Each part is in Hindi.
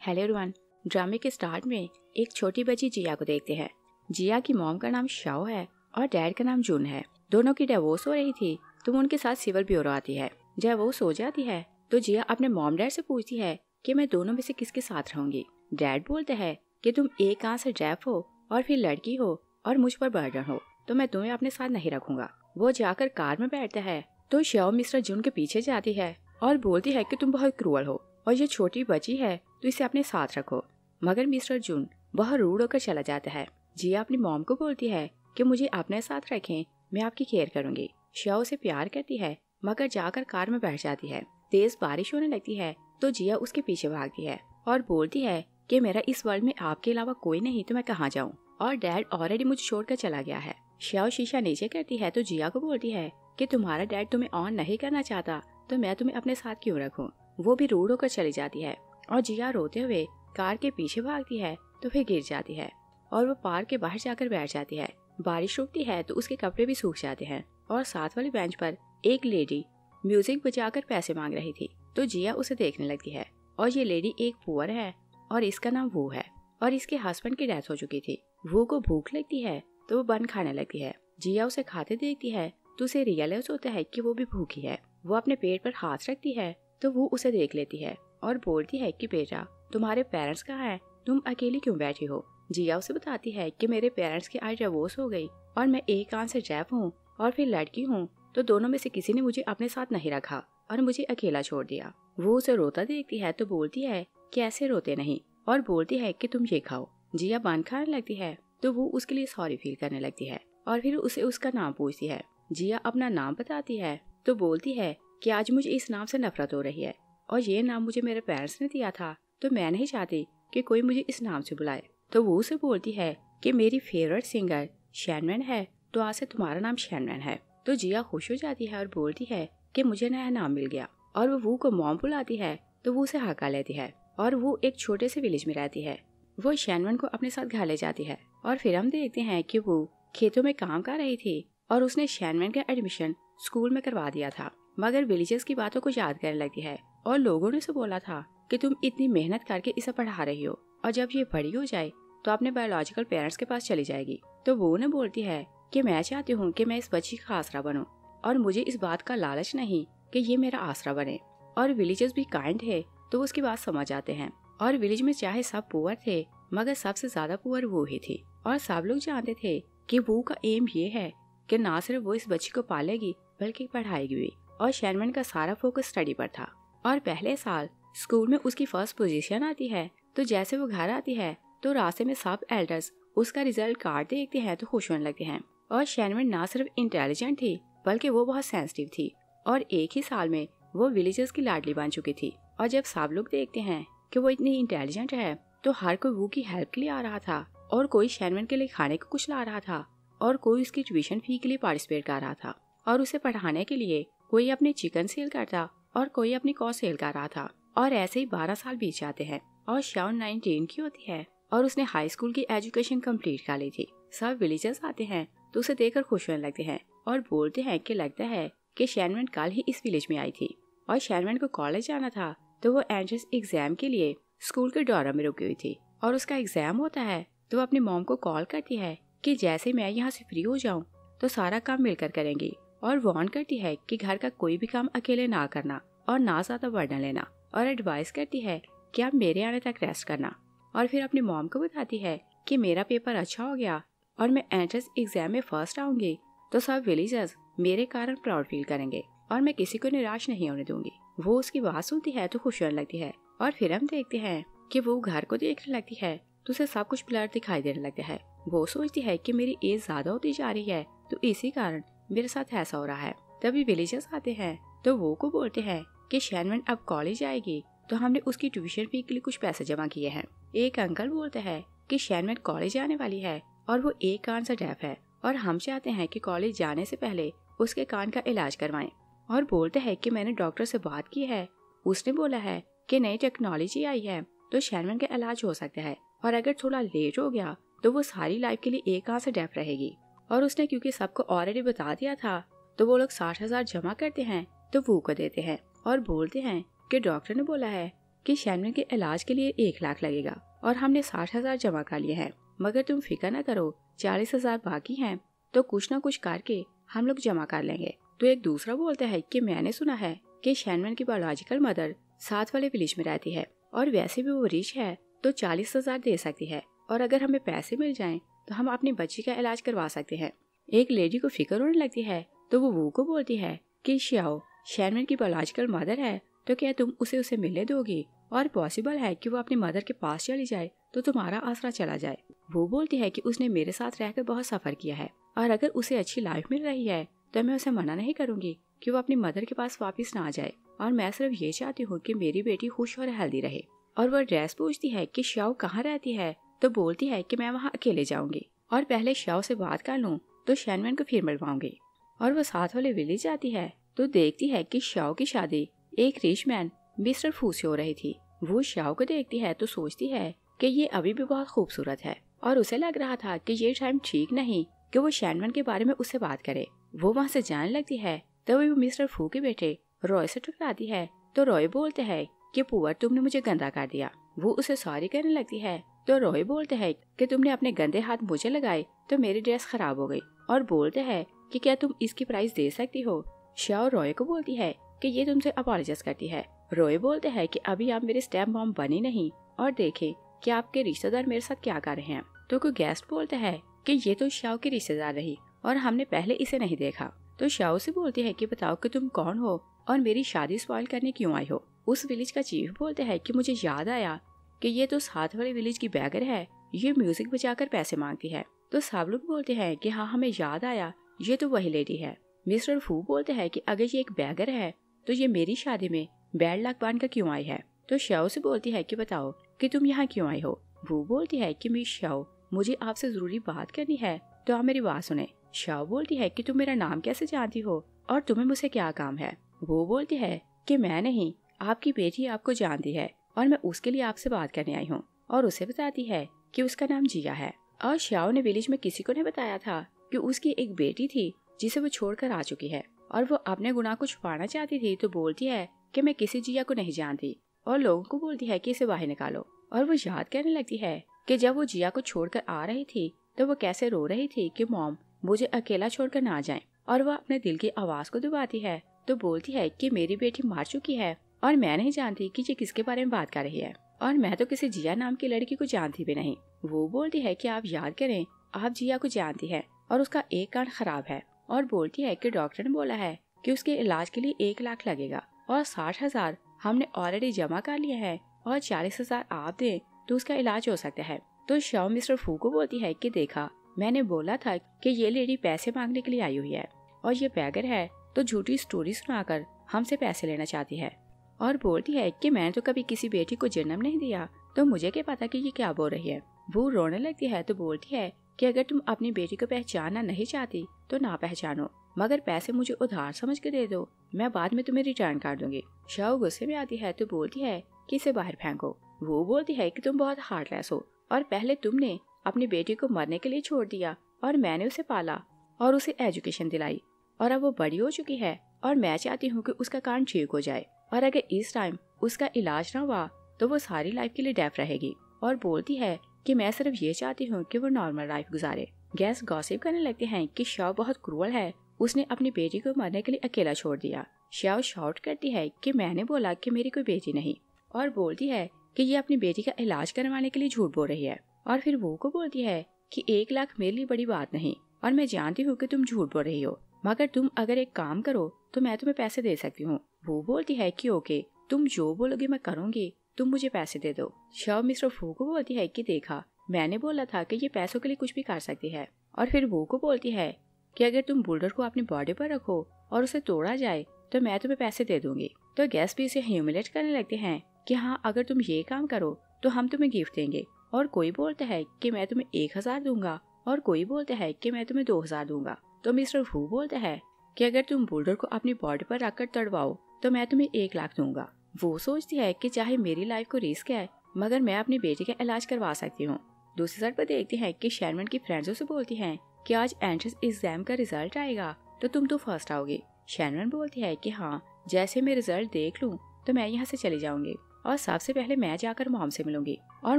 Hello everyone. ड्रामे के स्टार्ट में एक छोटी बच्ची जिया को देखते हैं। जिया की मॉम का नाम शाओ है और डैड का नाम जून है। दोनों की डिवोर्स हो रही थी तो उनके साथ सिविल ब्यूरो आती है। जब वो सो जाती है तो जिया अपने मॉम डैड से पूछती है कि मैं दोनों में से किसके साथ रहूंगी। डैड बोलते हैं कि तुम एक आंख से डेफ हो और फिर लड़की हो और मुझ पर बर्डन हो, तो मैं तुम्हें अपने साथ नहीं रखूंगा। वो जाकर कार में बैठता है तो शाओ मिस्टर जून के पीछे जाती है और बोलती है कि तुम बहुत क्रूअल हो और ये छोटी बच्ची है तो इसे अपने साथ रखो। मगर मिस्टर जून बहुत रूड होकर चला जाता है। जिया अपनी मॉम को बोलती है कि मुझे अपने साथ रखें, मैं आपकी केयर करूंगी। शाओ से प्यार करती है मगर जाकर कार में बैठ जाती है। तेज बारिश होने लगती है तो जिया उसके पीछे भागती है और बोलती है कि मेरा इस वर्ल्ड में आपके अलावा कोई नहीं तो मैं कहाँ जाऊँ, और डैड ऑलरेडी मुझे छोड़कर चला गया है। शाओ शीशा नीचे करती है तो जिया को बोलती है कि तुम्हारा डैड तुम्हें ऑन नहीं करना चाहता तो मैं तुम्हें अपने साथ क्यों रखूं। वो भी रूड होकर चली जाती है और जिया रोते हुए कार के पीछे भागती है तो फिर गिर जाती है और वो पार्क के बाहर जाकर बैठ जाती है। बारिश रुकती है तो उसके कपड़े भी सूख जाते हैं और साथ वाली बेंच पर एक लेडी म्यूजिक बजाकर पैसे मांग रही थी तो जिया उसे देखने लगती है। और ये लेडी एक पुअर है और इसका नाम वू है और इसके हस्बैंड की डेथ हो चुकी थी। वू को भूख लगती है तो वो बन खाने लगती है। जिया उसे खाते देखती है तो उसे रियलाइज होता है कि वो भी भूखी है। वो अपने पेट पर हाथ रखती है तो वो उसे देख लेती है और बोलती है कि बेटा तुम्हारे पेरेंट्स कहाँ हैं, तुम अकेली क्यों बैठी हो। जिया उसे बताती है कि मेरे पेरेंट्स की आज डिवोर्स हो गई और मैं एक आंख से डेफ हूँ और फिर लड़की हूँ, तो दोनों में से किसी ने मुझे अपने साथ नहीं रखा और मुझे अकेला छोड़ दिया। वो उसे रोता देखती है तो बोलती है कि ऐसे रोते नहीं और बोलती है कि तुम ये खाओ। जिया बन खाने लगती है तो वो उसके लिए सॉरी फील करने लगती है और फिर उसे उसका नाम पूछती है। जिया अपना नाम बताती है तो बोलती है कि आज मुझे इस नाम से नफरत हो रही है और ये नाम मुझे मेरे पेरेंट्स ने दिया था तो मैं नहीं चाहती कि कोई मुझे इस नाम से बुलाए। तो वो उसे बोलती है कि मेरी फेवरेट सिंगर शैनमैन है तो आज से तुम्हारा नाम शैनमैन है। तो जिया खुश हो जाती है और बोलती है कि मुझे नया नाम मिल गया और वो को मॉम बुलाती है तो वो उसे हका लेती है और वो एक छोटे से विलेज में रहती है। वो शैनमैन को अपने साथ घर ले जाती है और फिर हम देखते हैं कि वो खेतों में काम कर रही थी और उसने शैनमैन का एडमिशन स्कूल में करवा दिया था। मगर विलेजर्स की बातों को याद करने लगती है और लोगों ने उसे बोला था कि तुम इतनी मेहनत करके इसे पढ़ा रही हो और जब ये बड़ी हो जाए तो अपने बायोलॉजिकल पेरेंट्स के पास चली जाएगी। तो वो उन्हें बोलती है कि मैं चाहती हूँ कि मैं इस बच्ची का आसरा बनूं और मुझे इस बात का लालच नहीं कि ये मेरा आसरा बने। और विलेजर्स भी काइंड है तो वो उसकी बात समझ आते हैं। और विलेज में चाहे सब पुअर थे मगर सबसे ज्यादा पुअर वो ही थी और सब लोग जानते थे कि वो का एम ये है कि ना सिर्फ वो इस बच्ची को पालेगी बल्कि पढ़ाएगी भी। और शैनमैन का सारा फोकस स्टडी पर था और पहले साल स्कूल में उसकी फर्स्ट पोजीशन आती है। तो जैसे वो घर आती है तो रास्ते में सब एल्डर्स उसका रिजल्ट कार्ड देखते हैं तो खुश होने लगते हैं। और शैनमैन ना सिर्फ इंटेलिजेंट थी बल्कि वो बहुत सेंसिटिव थी और एक ही साल में वो विलेजर्स की लाडली बन चुकी थी। और जब सब लोग देखते हैं कि वो इतनी इंटेलिजेंट है तो हर कोई वो की हेल्प के लिए आ रहा था और कोई शैनमैन के लिए खाने को कुछ ला रहा था और कोई उसकी ट्यूशन फी के लिए पार्टिसिपेट कर रहा था और उसे पढ़ाने के लिए कोई अपने चिकन सेल करता और कोई अपनी कॉ सेल कर रहा था। और ऐसे ही 12 साल बीत जाते हैं और शाओ 19 की होती है और उसने हाई स्कूल की एजुकेशन कंप्लीट कर ली थी। सब विलेजर्स आते हैं तो उसे देखकर खुश होने लगते हैं और बोलते हैं कि लगता है कि शैनमैन कल ही इस विलेज में आई थी। और शैनमैन को कॉलेज जाना था तो वो एंट्रेंस एग्जाम के लिए स्कूल के डोरम में रुकी हुई थी और उसका एग्जाम होता है तो वो अपनी मॉम को कॉल करती है कि जैसे मैं यहाँ से फ्री हो जाऊँ तो सारा काम मिलकर करेंगी और वार्न करती है कि घर का कोई भी काम अकेले ना करना और ना ज्यादा बर्डन लेना और एडवाइस करती है कि आप मेरे आने तक रेस्ट करना। और फिर अपनी मॉम को बताती है कि मेरा पेपर अच्छा हो गया और मैं एंट्रेंस एग्जाम में फर्स्ट आऊंगी तो सब विलेजर्स मेरे कारण प्राउड फील करेंगे और मैं किसी को निराश नहीं होने दूंगी। वो उसकी बात सुनती है तो खुश होने लगती है और फिर हम देखते हैं कि वो घर को देखने लगती है तो उसे सब कुछ ब्लर दिखाई देने लगता है। वो सोचती है कि मेरी एज ज्यादा होती जा रही है तो इसी कारण मेरे साथ ऐसा हो रहा है। तभी विलेजर्स आते हैं तो वो को बोलते हैं कि शैनमैन अब कॉलेज आएगी तो हमने उसकी ट्यूशन फी के लिए कुछ पैसे जमा किए हैं। एक अंकल बोलते हैं कि शैनमैन कॉलेज आने वाली है और वो एक कान से डेफ है और हम चाहते हैं कि कॉलेज जाने से पहले उसके कान का इलाज करवाएं। और बोलते हैं कि मैंने डॉक्टर से बात की है, उसने बोला है कि नई टेक्नोलॉजी आई है तो शैनमैन का इलाज हो सकता है और अगर थोड़ा लेट हो गया तो वो सारी लाइफ के लिए एक कान से डेफ रहेगी। और उसने क्योंकि सबको ऑलरेडी बता दिया था तो वो लोग 60,000 जमा करते हैं तो वो को देते हैं और बोलते हैं कि डॉक्टर ने बोला है कि शैनवन के इलाज के लिए 1 लाख लगेगा और हमने 60,000 जमा कर लिए हैं, मगर तुम फिक्र न करो, 40,000 बाकी हैं तो कुछ न कुछ करके हम लोग जमा कर लेंगे। तो एक दूसरा बोलता है कि मैंने सुना है कि शैनवन की बायोलॉजिकल मदर साथ वाले विलेज में रहती है और वैसे भी वो रिच है तो 40,000 दे सकती है, और अगर हमें पैसे मिल जाएं तो हम अपनी बच्ची का इलाज करवा सकते हैं। एक लेडी को फिक्र होने लगती है तो वो को बोलती है कि श्याओ, शैनवन की बायोलॉजिकल मदर है तो क्या तुम उसे मिलने दोगी, और पॉसिबल है कि वो अपनी मदर के पास चली जाए तो तुम्हारा आसरा चला जाए। वो बोलती है कि उसने मेरे साथ रहकर बहुत सफर किया है और अगर उसे अच्छी लाइफ मिल रही है तो मैं उसे मना नहीं करूंगी कि वो अपनी मदर के पास वापस ना जाए, और मैं सिर्फ ये चाहती हूँ कि मेरी बेटी खुश और हेल्दी रहे। और वह ड्रेस पूछती है कि श्याओ कहाँ रहती है, तो बोलती है कि मैं वहाँ अकेले जाऊंगी और पहले श्याओ से बात कर लूँ तो शैनवन को फिर मिलवाऊंगी। और वो साथ वाले विलेज जाती है तो देखती है कि श्याओ की शादी एक रिच मैन मिस्टर फू से हो रही थी। वो श्याओ को देखती है तो सोचती है कि ये अभी भी बहुत खूबसूरत है, और उसे लग रहा था कि ये टाइम ठीक नहीं कि वो शैनवन के बारे में उससे बात करे। वो वहाँ से जाने लगती है तभी वो मिस्टर फू के बेटे रॉय से टकराती है तो रॉय बोलते है कि पुअर, तुमने मुझे गंदा कर दिया। वो उसे सॉरी करने लगती है तो रॉय बोलते है कि तुमने अपने गंदे हाथ मुझे लगाए तो मेरी ड्रेस खराब हो गई, और बोलते है कि क्या तुम इसकी प्राइस दे सकती हो। श्याओ रॉय को बोलती है कि ये तुमसे अपॉलोजाइज करती है। रॉय बोलते हैं कि अभी आप मेरे स्टेप मॉम बनी नहीं, और देखें कि आपके रिश्तेदार मेरे साथ क्या कर रहे हैं। तो कोई गेस्ट बोलता है कि ये तो श्याओ की रिश्तेदार रही और हमने पहले इसे नहीं देखा। तो श्याओ से बोलती है कि बताओ कि तुम कौन हो और मेरी शादी स्पॉइल करने क्यों आई हो। उस विलेज का चीफ बोलते है कि मुझे याद आया कि ये तो साथ वाले विलेज की बैगर है, ये म्यूजिक बजाकर पैसे मांगती है। तो सब लोग बोलते हैं कि हाँ, हमें याद आया, ये तो वही लेडी है। मिस्टर फू बोलते हैं कि अगर ये एक बैगर है तो ये मेरी शादी में बैड लक बनकर क्यों आई है। तो श्याओ से बोलती है कि बताओ कि तुम यहाँ क्यों आई हो। वो बोलती है कि मिस श्याओ, मुझे आपसे जरूरी बात करनी है तो आप मेरी बात सुने। श्याओ बोलती है कि तुम मेरा नाम कैसे जानती हो और तुम्हें मुझसे क्या काम है। वो बोलती है कि मैं नहीं, आपकी बेटी आपको जानती है और मैं उसके लिए आपसे बात करने आई हूँ, और उसे बताती है कि उसका नाम जिया है। और श्याओ ने विलेज में किसी को नहीं बताया था कि उसकी एक बेटी थी जिसे वो छोड़कर आ चुकी है, और वो अपने गुनाह को छुपाना चाहती थी। तो बोलती है कि मैं किसी जिया को नहीं जानती, और लोगों को बोलती है कि इसे बाहर निकालो। और वो याद करने लगती है कि जब वो जिया को छोड़कर आ रही थी तो वो कैसे रो रही थी कि मॉम, मुझे अकेला छोड़कर ना जाएं। और वो अपने दिल की आवाज को दबाती है तो बोलती है कि मेरी बेटी मर चुकी है और मैं नहीं जानती कि ये किसके बारे में बात कर रही है, और मैं तो किसी जिया नाम की लड़की को जानती भी नहीं। वो बोलती है कि आप याद करें, आप जिया को जानती है और उसका एक कान खराब है, और बोलती है कि डॉक्टर ने बोला है कि उसके इलाज के लिए 1 लाख लगेगा और 60,000 हमने ऑलरेडी जमा कर लिए हैं, और 40,000 आप दें तो उसका इलाज हो सकता है। तो श्याओ मिस्टर फू को बोलती है कि देखा, मैंने बोला था कि ये लेडी पैसे मांगने के लिए आई हुई है, और ये बैगर है तो झूठी स्टोरी सुनाकर हमसे पैसे लेना चाहती है, और बोलती है कि मैंने तो कभी किसी बेटी को जन्म नहीं दिया तो मुझे क्या पता कि ये क्या बोल रही है। वो रोने लगती है तो बोलती है कि अगर तुम अपनी बेटी को पहचानना नहीं चाहती तो ना पहचानो, मगर पैसे मुझे उधार समझ के दे दो, मैं बाद में तुम्हें रिटर्न कर दूंगी। श्याओ गुस्से में आती है तो बोलती है कि इसे बाहर फेंको। वो बोलती है कि तुम बहुत हार्टलेस हो, और पहले तुमने अपनी बेटी को मरने के लिए छोड़ दिया और मैंने उसे पाला और उसे एजुकेशन दिलाई, और अब वो बड़ी हो चुकी है और मैं चाहती हूँ कि उसका कान ठीक हो जाए, और अगर इस टाइम उसका इलाज ना हुआ तो वो सारी लाइफ के लिए डेफ रहेगी। और बोलती है कि मैं सिर्फ ये चाहती हूँ कि वो नॉर्मल लाइफ गुजारे। गेस्ट गॉसिप करने लगते हैं कि श्याओ बहुत क्रूअल है, उसने अपनी बेटी को मरने के लिए अकेला छोड़ दिया। श्याओ शाउट करती है कि मैंने बोला कि मेरी कोई बेटी नहीं, और बोलती है कि ये अपनी बेटी का इलाज करवाने के लिए झूठ बोल रही है। और फिर वो को बोलती है कि 1 लाख मेरे लिए बड़ी बात नहीं, और मैं जानती हूँ कि तुम झूठ बोल रही हो, मगर तुम अगर एक काम करो तो मैं तुम्हें पैसे दे सकती हूँ। वो बोलती है कि ओके, तुम जो बोलोगे मैं करूँगी, तुम मुझे पैसे दे दो। श्याओ मिस्टर फू को बोलती है कि देखा, मैंने बोला था कि ये पैसों के लिए कुछ भी कर सकती है। और फिर वो को बोलती है कि अगर तुम बुल्डर को अपनी बॉडी पर रखो और उसे तोड़ा जाए तो मैं तुम्हें पैसे दे दूंगी। तो गेस्ट भी इसे ह्यूमिलेट करने लगते हैं कि हाँ, अगर तुम ये काम करो तो हम तुम्हें गिफ्ट देंगे। और कोई बोलता है कि मैं तुम्हें 1,000 दूंगा, और कोई बोलता है कि मैं तुम्हें 2,000 दूंगा। तो मिस्टर फू बोलता है कि अगर तुम बुल्डर को अपनी बॉडी पर रखकर तड़वाओ तो मैं तुम्हें 1 लाख दूंगा। वो सोचती है कि चाहे मेरी लाइफ को रिस्क है, मगर मैं अपनी बेटी का इलाज करवा सकती हूँ। दूसरी साइड पर देखते हैं कि शैनवन की फ्रेंड्स से बोलती हैं कि आज एंट्रेंस एग्जाम का रिजल्ट आएगा तो तुम तो फर्स्ट आओगी। शैनवन बोलती है कि हाँ, जैसे मैं रिजल्ट देख लूँ तो मैं यहाँ से चली जाऊंगी। और सबसे पहले मैं जाकर मॉम से मिलूंगी और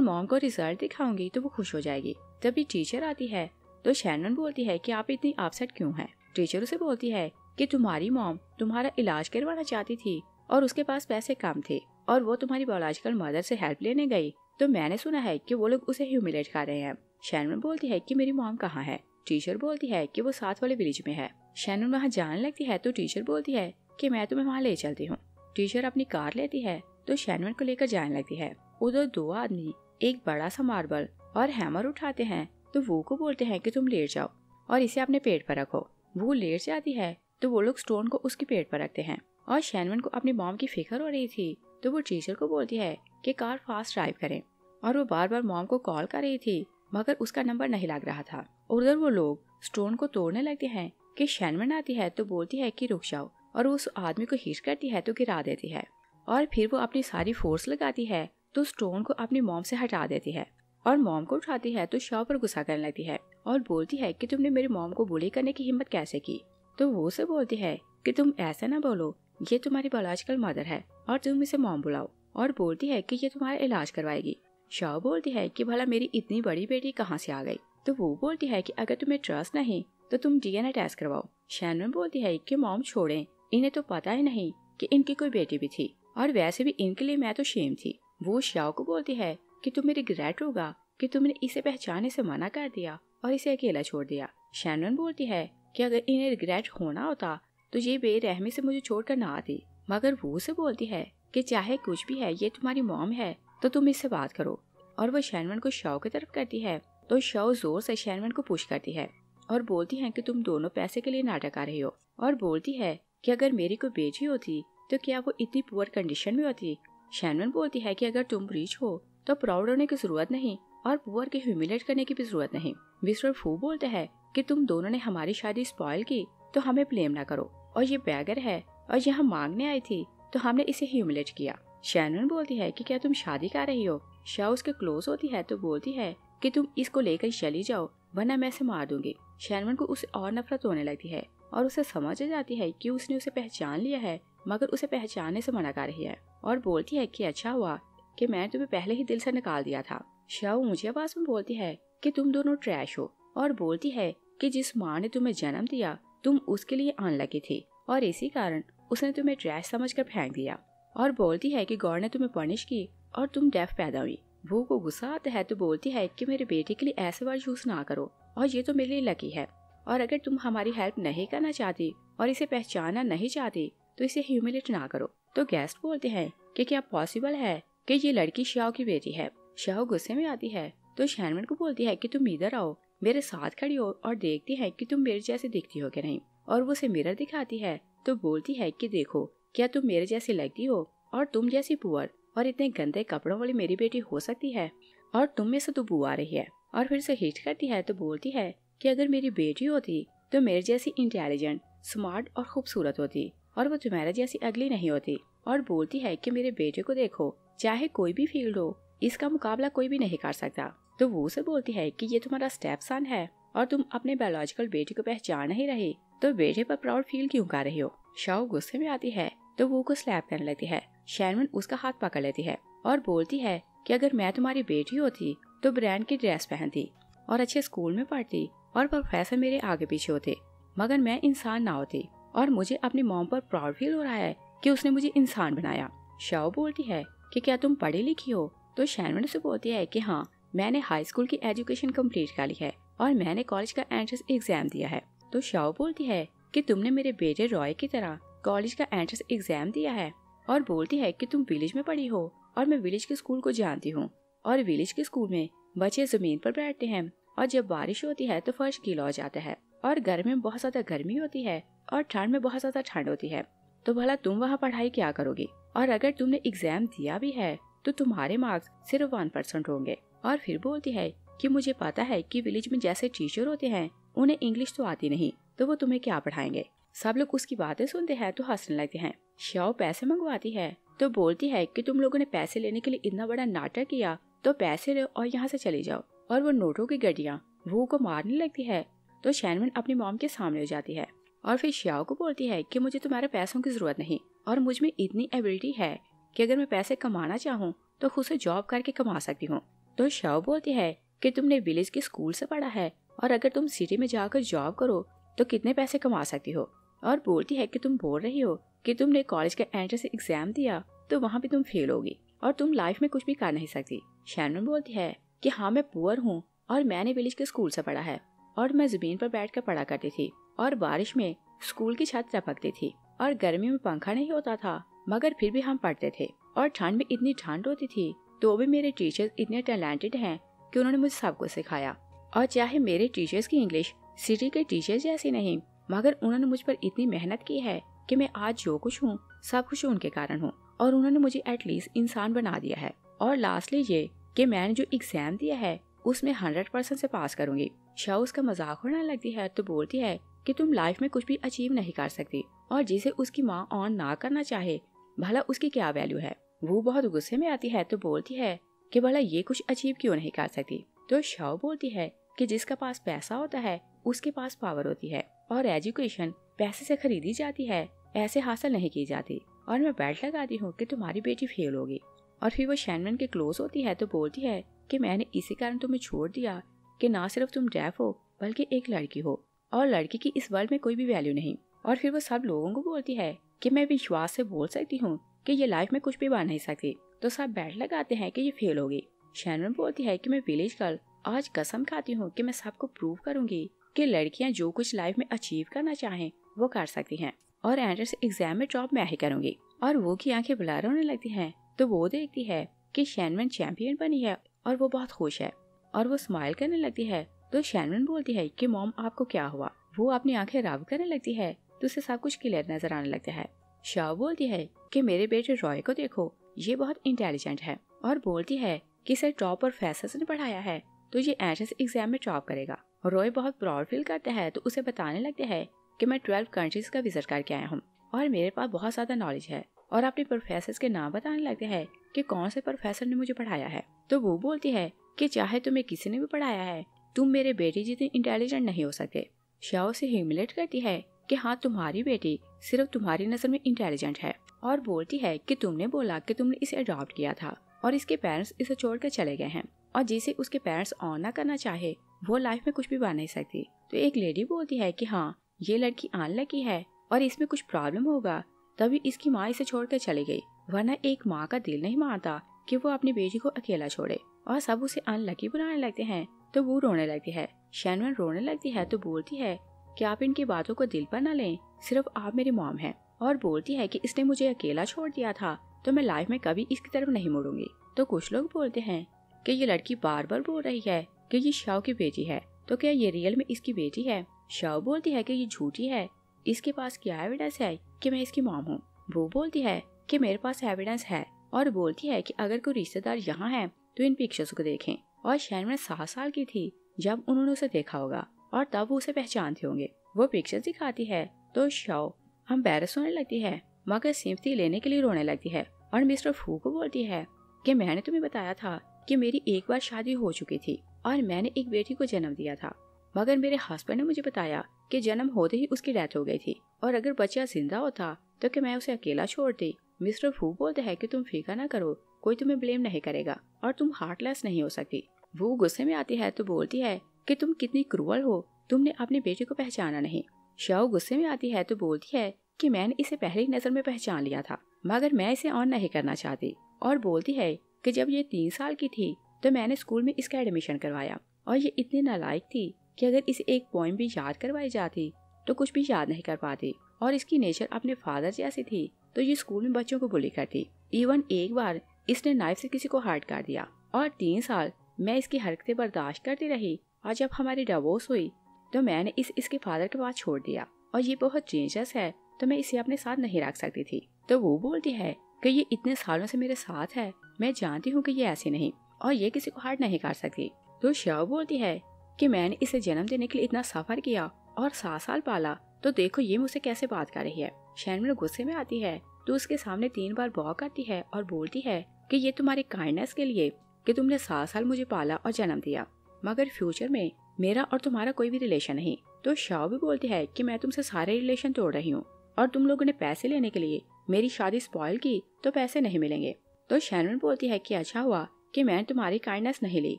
मॉम को रिजल्ट दिखाऊंगी तो वो खुश हो जाएगी। तभी टीचर आती है तो शैनन बोलती है कि आप इतनी अपसेट क्यों हैं। टीचर उसे बोलती है कि तुम्हारी मॉम तुम्हारा इलाज करवाना चाहती थी और उसके पास पैसे कम थे और वो तुम्हारी बायोलॉजिकल मदर से हेल्प लेने गई, तो मैंने सुना है कि वो लोग उसे ह्यूमिलेट कर रहे हैं। शैनन बोलती है कि मेरी मॉम कहाँ है। टीचर बोलती है कि वो साथ वाले विलेज में है। शैनन वहाँ जाने लगती है तो टीचर बोलती है कि मैं तुम्हें वहाँ ले चलती हूँ। टीचर अपनी कार लेती है तो शैनन को लेकर जाने लगती है। उधर दो आदमी एक बड़ा सा मार्बल और हैमर उठाते हैं तो वो को बोलते हैं कि तुम लेट जाओ और इसे अपने पेट पर रखो। वो लेट जाती है तो वो लोग स्टोन को उसके पेट पर रखते हैं और शैनन को अपनी मॉम की फिक्र हो रही थी तो वो टीचर को बोलती है कि कार फास्ट ड्राइव करें और वो बार बार मॉम को कॉल कर रही थी मगर उसका नंबर नहीं लग रहा था। उधर वो लोग स्टोन को तोड़ने लगते हैं कि शैनन आती है तो बोलती है कि रुक जाओ और उस आदमी को हिट करती है तो गिरा देती है और फिर वो अपनी सारी फोर्स लगाती है तो स्टोन को अपनी मॉम से हटा देती है और मॉम को उठाती है तो शव पर गुस्सा करने लगती है और बोलती है कि तुमने मेरी मॉम को बुली करने की हिम्मत कैसे की। तो वो उसे बोलती है कि तुम ऐसा ना बोलो, ये तुम्हारी बायोलॉजिकल मदर है और तुम इसे मॉम बुलाओ, और बोलती है कि ये तुम्हारा इलाज करवाएगी। शव बोलती है कि भला मेरी इतनी बड़ी बेटी कहाँ से आ गई। तो वो बोलती है कि अगर तुम्हें ट्रस्ट नहीं तो तुम DNA टेस्ट करवाओ। शैनन बोलती है कि मॉम छोड़ें, इन्हें तो पता ही नहीं कि इनकी कोई बेटी भी थी और वैसे भी इनके लिए मैं तो शेम थी। वो शाओ को बोलती है कि तुम्हें रिग्रेट होगा कि तुमने इसे पहचानने से मना कर दिया और इसे अकेला छोड़ दिया। शैनन बोलती है कि अगर इन्हें रिग्रेट होना होता तो ये बेरहमी से मुझे छोड़कर ना आती, मगर वो उसे बोलती है कि चाहे कुछ भी है ये तुम्हारी मॉम है तो तुम इससे बात करो। और वो शैनन को शाओ की तरफ करती है तो शाओ जोर से शैनन को पुश करती है और बोलती है कि तुम दोनों पैसे के लिए नाटक कर रही हो, और बोलती है कि अगर मेरी कोई बेटी होती तो क्या वो इतनी पुअर कंडीशन में होती। शैनन बोलती है कि अगर तुम रिच हो तो प्राउड होने की जरूरत नहीं और पुअर के ह्यूमिलेट करने की भी जरूरत नहीं। मिस्टर फू बोलते हैं कि तुम दोनों ने हमारी शादी स्पॉइल की तो हमें ब्लेम ना करो, और ये बैगर है और यहाँ मांगने आई थी तो हमने इसे ह्यूमिलेट किया। शैनन बोलती है कि क्या तुम शादी कर रही हो। शाओ उसके क्लोज होती है तो बोलती है कि तुम इसको लेकर चली जाओ वरना मैं इसे मार दूंगी। शैनन को उसे और नफरत होने लगती है और उसे समझ आ जाती है कि उसने उसे पहचान लिया है मगर उसे पहचानने से मना कर रही है, और बोलती है कि अच्छा हुआ कि मैं तुम्हें पहले ही दिल से निकाल दिया था। शाओ मुझे आवाज में बोलती है कि तुम दोनों ट्रैश हो और बोलती है कि जिस माँ ने तुम्हें जन्म दिया तुम उसके लिए अनलकी थी और इसी कारण उसने तुम्हें ट्रैश समझकर फेंक दिया, और बोलती है कि गॉड ने तुम्हें पनिश की और तुम डेफ पैदा हुई। वो को गुस्सा आता है तो बोलती है कि मेरे बेटे के लिए ऐसे वर्ड यूज ना करो और ये तो मेरे लिए लकी है, और अगर तुम हमारी हेल्प नहीं करना चाहती और इसे पहचानना नहीं चाहती तो इसे ह्यूमिलेट ना करो। तो गेस्ट बोलते हैं कि क्या पॉसिबल है कि ये लड़की शाओ की बेटी है। शाओ गुस्से में आती है तो शैनन को बोलती है कि तुम इधर आओ, मेरे साथ खड़ी हो और देखती है कि तुम मेरे जैसे दिखती हो कि नहीं, और वो उसे मिरर दिखाती है तो बोलती है कि देखो क्या तुम मेरे जैसी लगती हो और तुम जैसी पुअर और इतने गंदे कपड़ों वाली मेरी बेटी हो सकती है और तुम में से तो बू आ रही है, और फिर से हिट करती है तो बोलती है कि अगर मेरी बेटी होती तो मेरे जैसी इंटेलिजेंट, स्मार्ट और खूबसूरत होती और वो तुम्हारे जैसी अगली नहीं होती, और बोलती है कि मेरे बेटे को देखो, चाहे कोई भी फील्ड हो इसका मुकाबला कोई भी नहीं कर सकता। तो वो उसे बोलती है कि ये तुम्हारा स्टेप सन है और तुम अपने बायोलॉजिकल बेटे को पहचान नहीं रही तो बेटे पर प्राउड फील क्यों कर रही हो। शाओ गुस्से में आती है तो वो को स्लैप करने लगती है। शैनन उसका हाथ पकड़ लेती है और बोलती है कि अगर मैं तुम्हारी बेटी होती तो ब्रांड की ड्रेस पहनती और अच्छे स्कूल में पढ़ती और प्रोफेसर मेरे आगे पीछे होते, मगर मैं इंसान ना होती, और मुझे अपनी मॉम पर प्राउड फील हो रहा है कि उसने मुझे इंसान बनाया। शाओ बोलती है कि क्या तुम पढ़ी लिखी हो। तो शैनन से बोलती है कि हाँ, मैंने हाई स्कूल की एजुकेशन कंप्लीट कर ली है और मैंने कॉलेज का एंट्रेंस एग्जाम दिया है। तो शाओ बोलती है कि तुमने मेरे बेटे रॉय की तरह कॉलेज का एंट्रेंस एग्जाम दिया है, और बोलती है कि तुम विलेज में पढ़ी हो और मैं विलेज के स्कूल को जानती हूँ, और विलेज के स्कूल में बच्चे जमीन पर बैठते हैं और जब बारिश होती है तो फर्श गीला हो जाता है, और गर्मी में बहुत ज्यादा गर्मी होती है और ठंड में बहुत ज्यादा ठंड होती है, तो भला तुम वहाँ पढ़ाई क्या करोगी, और अगर तुमने एग्जाम दिया भी है तो तुम्हारे मार्क्स सिर्फ 1% होंगे। और फिर बोलती है कि मुझे पता है कि विलेज में जैसे टीचर होते हैं उन्हें इंग्लिश तो आती नहीं तो वो तुम्हें क्या पढ़ाएंगे। सब लोग उसकी बातें सुनते हैं तो हंसने लगते हैं। शाओ पैसे मंगवाती है तो बोलती है कि तुम लोगों ने पैसे लेने के लिए इतना बड़ा नाटक किया तो पैसे लो और यहाँ से चली जाओ, और वो नोटों की गड्डियाँ वो को मारने लगती है। तो शैनन अपनी मॉम के सामने हो जाती है, और फिर शाओ को बोलती है कि मुझे तुम्हारे पैसों की जरूरत नहीं और मुझ में इतनी एबिलिटी है कि अगर मैं पैसे कमाना चाहूँ तो खुद से जॉब करके कमा सकती हूँ। तो शाओ बोलती है कि तुमने विलेज के स्कूल से पढ़ा है और अगर तुम सिटी में जाकर जॉब करो तो कितने पैसे कमा सकती हो। और बोलती है कि तुम बोल रही हो कि तुमने कॉलेज का एंट्रेंस एग्जाम दिया तो वहाँ भी तुम फेल होगी और तुम लाइफ में कुछ भी कर नहीं सकती। शैनन बोलती है कि हाँ, मैं पुअर हूँ और मैंने विलेज के स्कूल से पढ़ा है और मैं जमीन पर बैठकर पढ़ा करती थी और बारिश में स्कूल की छत टपकती थी और गर्मी में पंखा नहीं होता था, मगर फिर भी हम पढ़ते थे और ठंड में इतनी ठंड होती थी तो भी मेरे टीचर्स इतने टैलेंटेड हैं कि उन्होंने मुझे सब कुछ सिखाया। और चाहे मेरे टीचर्स की इंग्लिश सिटी के टीचर्स जैसी नहीं, मगर उन्होंने मुझ पर इतनी मेहनत की है कि मैं आज जो कुछ हूँ सब कुछ उनके कारण हूँ और उन्होंने मुझे एटलीस्ट इंसान बना दिया है। और लास्टली ये कि मैंने जो एग्जाम दिया है उसमें 100% से पास करूंगी। शाओ उसका मजाक उड़ाने लगती है तो बोलती है कि तुम लाइफ में कुछ भी अचीव नहीं कर सकती और जिसे उसकी माँ ऑन ना करना चाहे भला उसकी क्या वैल्यू है। वो बहुत गुस्से में आती है तो बोलती है कि भला ये कुछ अचीव क्यों नहीं कर सकती। तो शाओ बोलती है कि जिसका पास पैसा होता है उसके पास पावर होती है और एजुकेशन पैसे से खरीदी जाती है, ऐसे हासिल नहीं की जाती। और मैं बेट लगाती हूँ कि तुम्हारी बेटी फेल होगी। और फिर वो शैनवन के क्लोज होती है तो बोलती है कि मैंने इसी कारण तुम्हें छोड़ दिया कि ना सिर्फ तुम डेफ हो बल्कि एक लड़की हो और लड़की की इस वर्ल्ड में कोई भी वैल्यू नहीं। और फिर वो सब लोगों को बोलती है कि मैं विश्वास से बोल सकती हूँ कि ये लाइफ में कुछ भी बन नहीं सकती। तो सब बैठ लगाते हैं कि ये फेल होगी। शैनवन बोलती है कि मैं विलेज गर्ल आज कसम खाती हूँ कि मैं सबको प्रूव करूंगी कि लड़कियां जो कुछ लाइफ में अचीव करना चाहें वो कर सकती हैं और एंट्रेंस एग्जाम में ड्रॉप मैं ही करूंगी। और वो की आंखें ब्लर होने लगती हैं तो वो देखती है कि शैनवन चैंपियन बनी है और वो बहुत खुश है और वो स्माइल करने लगती है। तो शैनवन बोलती है कि मॉम आपको क्या हुआ। वो अपनी आंखें रब करने लगती है तो उसे सब कुछ क्लियर नजर आने लगता है। शाओ बोलती है कि मेरे बेटे रॉय को देखो, ये बहुत इंटेलिजेंट है और बोलती है कि इसे टॉप प्रोफेसर ने पढ़ाया है तो ये एंट्रेंस एग्जाम में टॉप करेगा। रॉय बहुत प्राउड फील करता है तो उसे बताने लगते हैं कि मैं 12 कंट्रीज का विजिट करके आया हूँ और मेरे पास बहुत ज्यादा नॉलेज है और अपने प्रोफेसर के नाम बताने लगते हैं कि कौन से प्रोफेसर ने मुझे पढ़ाया है। तो वो बोलती है कि चाहे तुम्हें किसी ने भी पढ़ाया है तुम मेरे बेटी जितनी इंटेलिजेंट नहीं हो सकते। शाओ से ह्यूमिलेट करती है कि हाँ, तुम्हारी बेटी सिर्फ तुम्हारी नजर में इंटेलिजेंट है और बोलती है कि तुमने बोला कि तुमने इसे अडॉप्ट किया था और इसके पेरेंट्स इसे छोड़कर चले गए हैं और जिसे उसके पेरेंट्स ऑन ना करना चाहे वो लाइफ में कुछ भी बन नहीं सकती। तो एक लेडी बोलती है कि हाँ, ये लड़की अनलकी है और इसमें कुछ प्रॉब्लम होगा तभी इसकी माँ इसे छोड़कर चली गई, वरना एक माँ का दिल नहीं मानता कि वो अपनी बेटी को अकेला छोड़े। और सब उसे अनलकी बुलाने लगते हैं तो वो रोने लगती है। शैनवन रोने लगती है तो बोलती है कि आप इनकी बातों को दिल पर न लें, सिर्फ आप मेरी मॉम हैं। और बोलती है कि इसने मुझे अकेला छोड़ दिया था तो मैं लाइफ में कभी इसकी तरफ नहीं मुड़ूंगी। तो कुछ लोग बोलते हैं कि ये लड़की बार बार बोल रही है कि ये शाओ की बेटी है, तो क्या ये रियल में इसकी बेटी है। शाओ बोलती है कि ये झूठी है, इसके पास क्या एविडेंस है कि मैं इसकी मॉम हूँ। वो बोलती है कि मेरे पास एविडेंस है और बोलती है कि अगर कोई रिश्तेदार यहाँ है तो इन पिक्चर्स को देखें। और शैनवन 7 साल की थी जब उन्होंने उसे देखा होगा और तब वो उसे पहचानते होंगे। वो पिक्चर दिखाती है तो शाओ एम्बैरस होने लगती है मगर सिंपैथी लेने के लिए रोने लगती है और मिस्टर फू को बोलती है कि मैंने तुम्हें बताया था कि मेरी एक बार शादी हो चुकी थी और मैंने एक बेटी को जन्म दिया था, मगर मेरे हस्बैंड ने मुझे बताया कि जन्म होते ही उसकी डेथ हो गई थी और अगर बच्चा जिंदा होता तो क्या मैं उसे अकेला छोड़ दी। मिस्टर फू बोलते हैं कि तुम फिक्र ना करो, कोई तुम्हें ब्लेम नहीं करेगा और तुम हार्टलेस नहीं हो सकती। वो गुस्से में आती है तो बोलती है कि तुम कितनी क्रूअल हो, तुमने अपनी बेटी को पहचाना नहीं। शाओ गुस्से में आती है तो बोलती है कि मैंने इसे पहली नजर में पहचान लिया था मगर मैं इसे ऑन नहीं करना चाहती। और बोलती है कि जब ये 3 साल की थी तो मैंने स्कूल में इसका एडमिशन करवाया और ये इतनी नालायक थी कि अगर इसे एक पोएम भी याद करवाई जाती तो कुछ भी याद नहीं कर पाती और इसकी नेचर अपने फादर जैसी थी तो ये स्कूल में बच्चों को बुली करती। इवन एक बार इसने नाइफ से किसी को हर्ट कर दिया और 3 साल मैं इसकी हरकतें बर्दाश्त करती रही और जब हमारी डिवोर्स हुई तो मैंने इसके फादर के पास छोड़ दिया और ये बहुत डेंजरस है तो मैं इसे अपने साथ नहीं रख सकती थी। तो वो बोलती है कि ये इतने सालों से मेरे साथ है, मैं जानती हूँ कि ये ऐसी नहीं और ये किसी को हर्ट नहीं कर सकती। तो शाओ बोलती है कि मैंने इसे जन्म देने के लिए इतना सफर किया और 7 साल पाला तो देखो ये मुझसे कैसे बात कर रही है। शैनवन गुस्से में आती है तो उसके सामने 3 बार बॉ करती है और बोलती है कि ये तुम्हारी काइंडनेस के लिए कि तुमने 7 साल मुझे पाला और जन्म दिया, मगर फ्यूचर में मेरा और तुम्हारा कोई भी रिलेशन नहीं। तो शाओ भी बोलती है कि मैं तुमसे सारे रिलेशन तोड़ रही हूँ और तुम लोगों ने पैसे लेने के लिए मेरी शादी स्पॉइल की तो पैसे नहीं मिलेंगे। तो शैनवन बोलती है कि अच्छा हुआ कि मैंने तुम्हारी काइंडनेस नहीं ली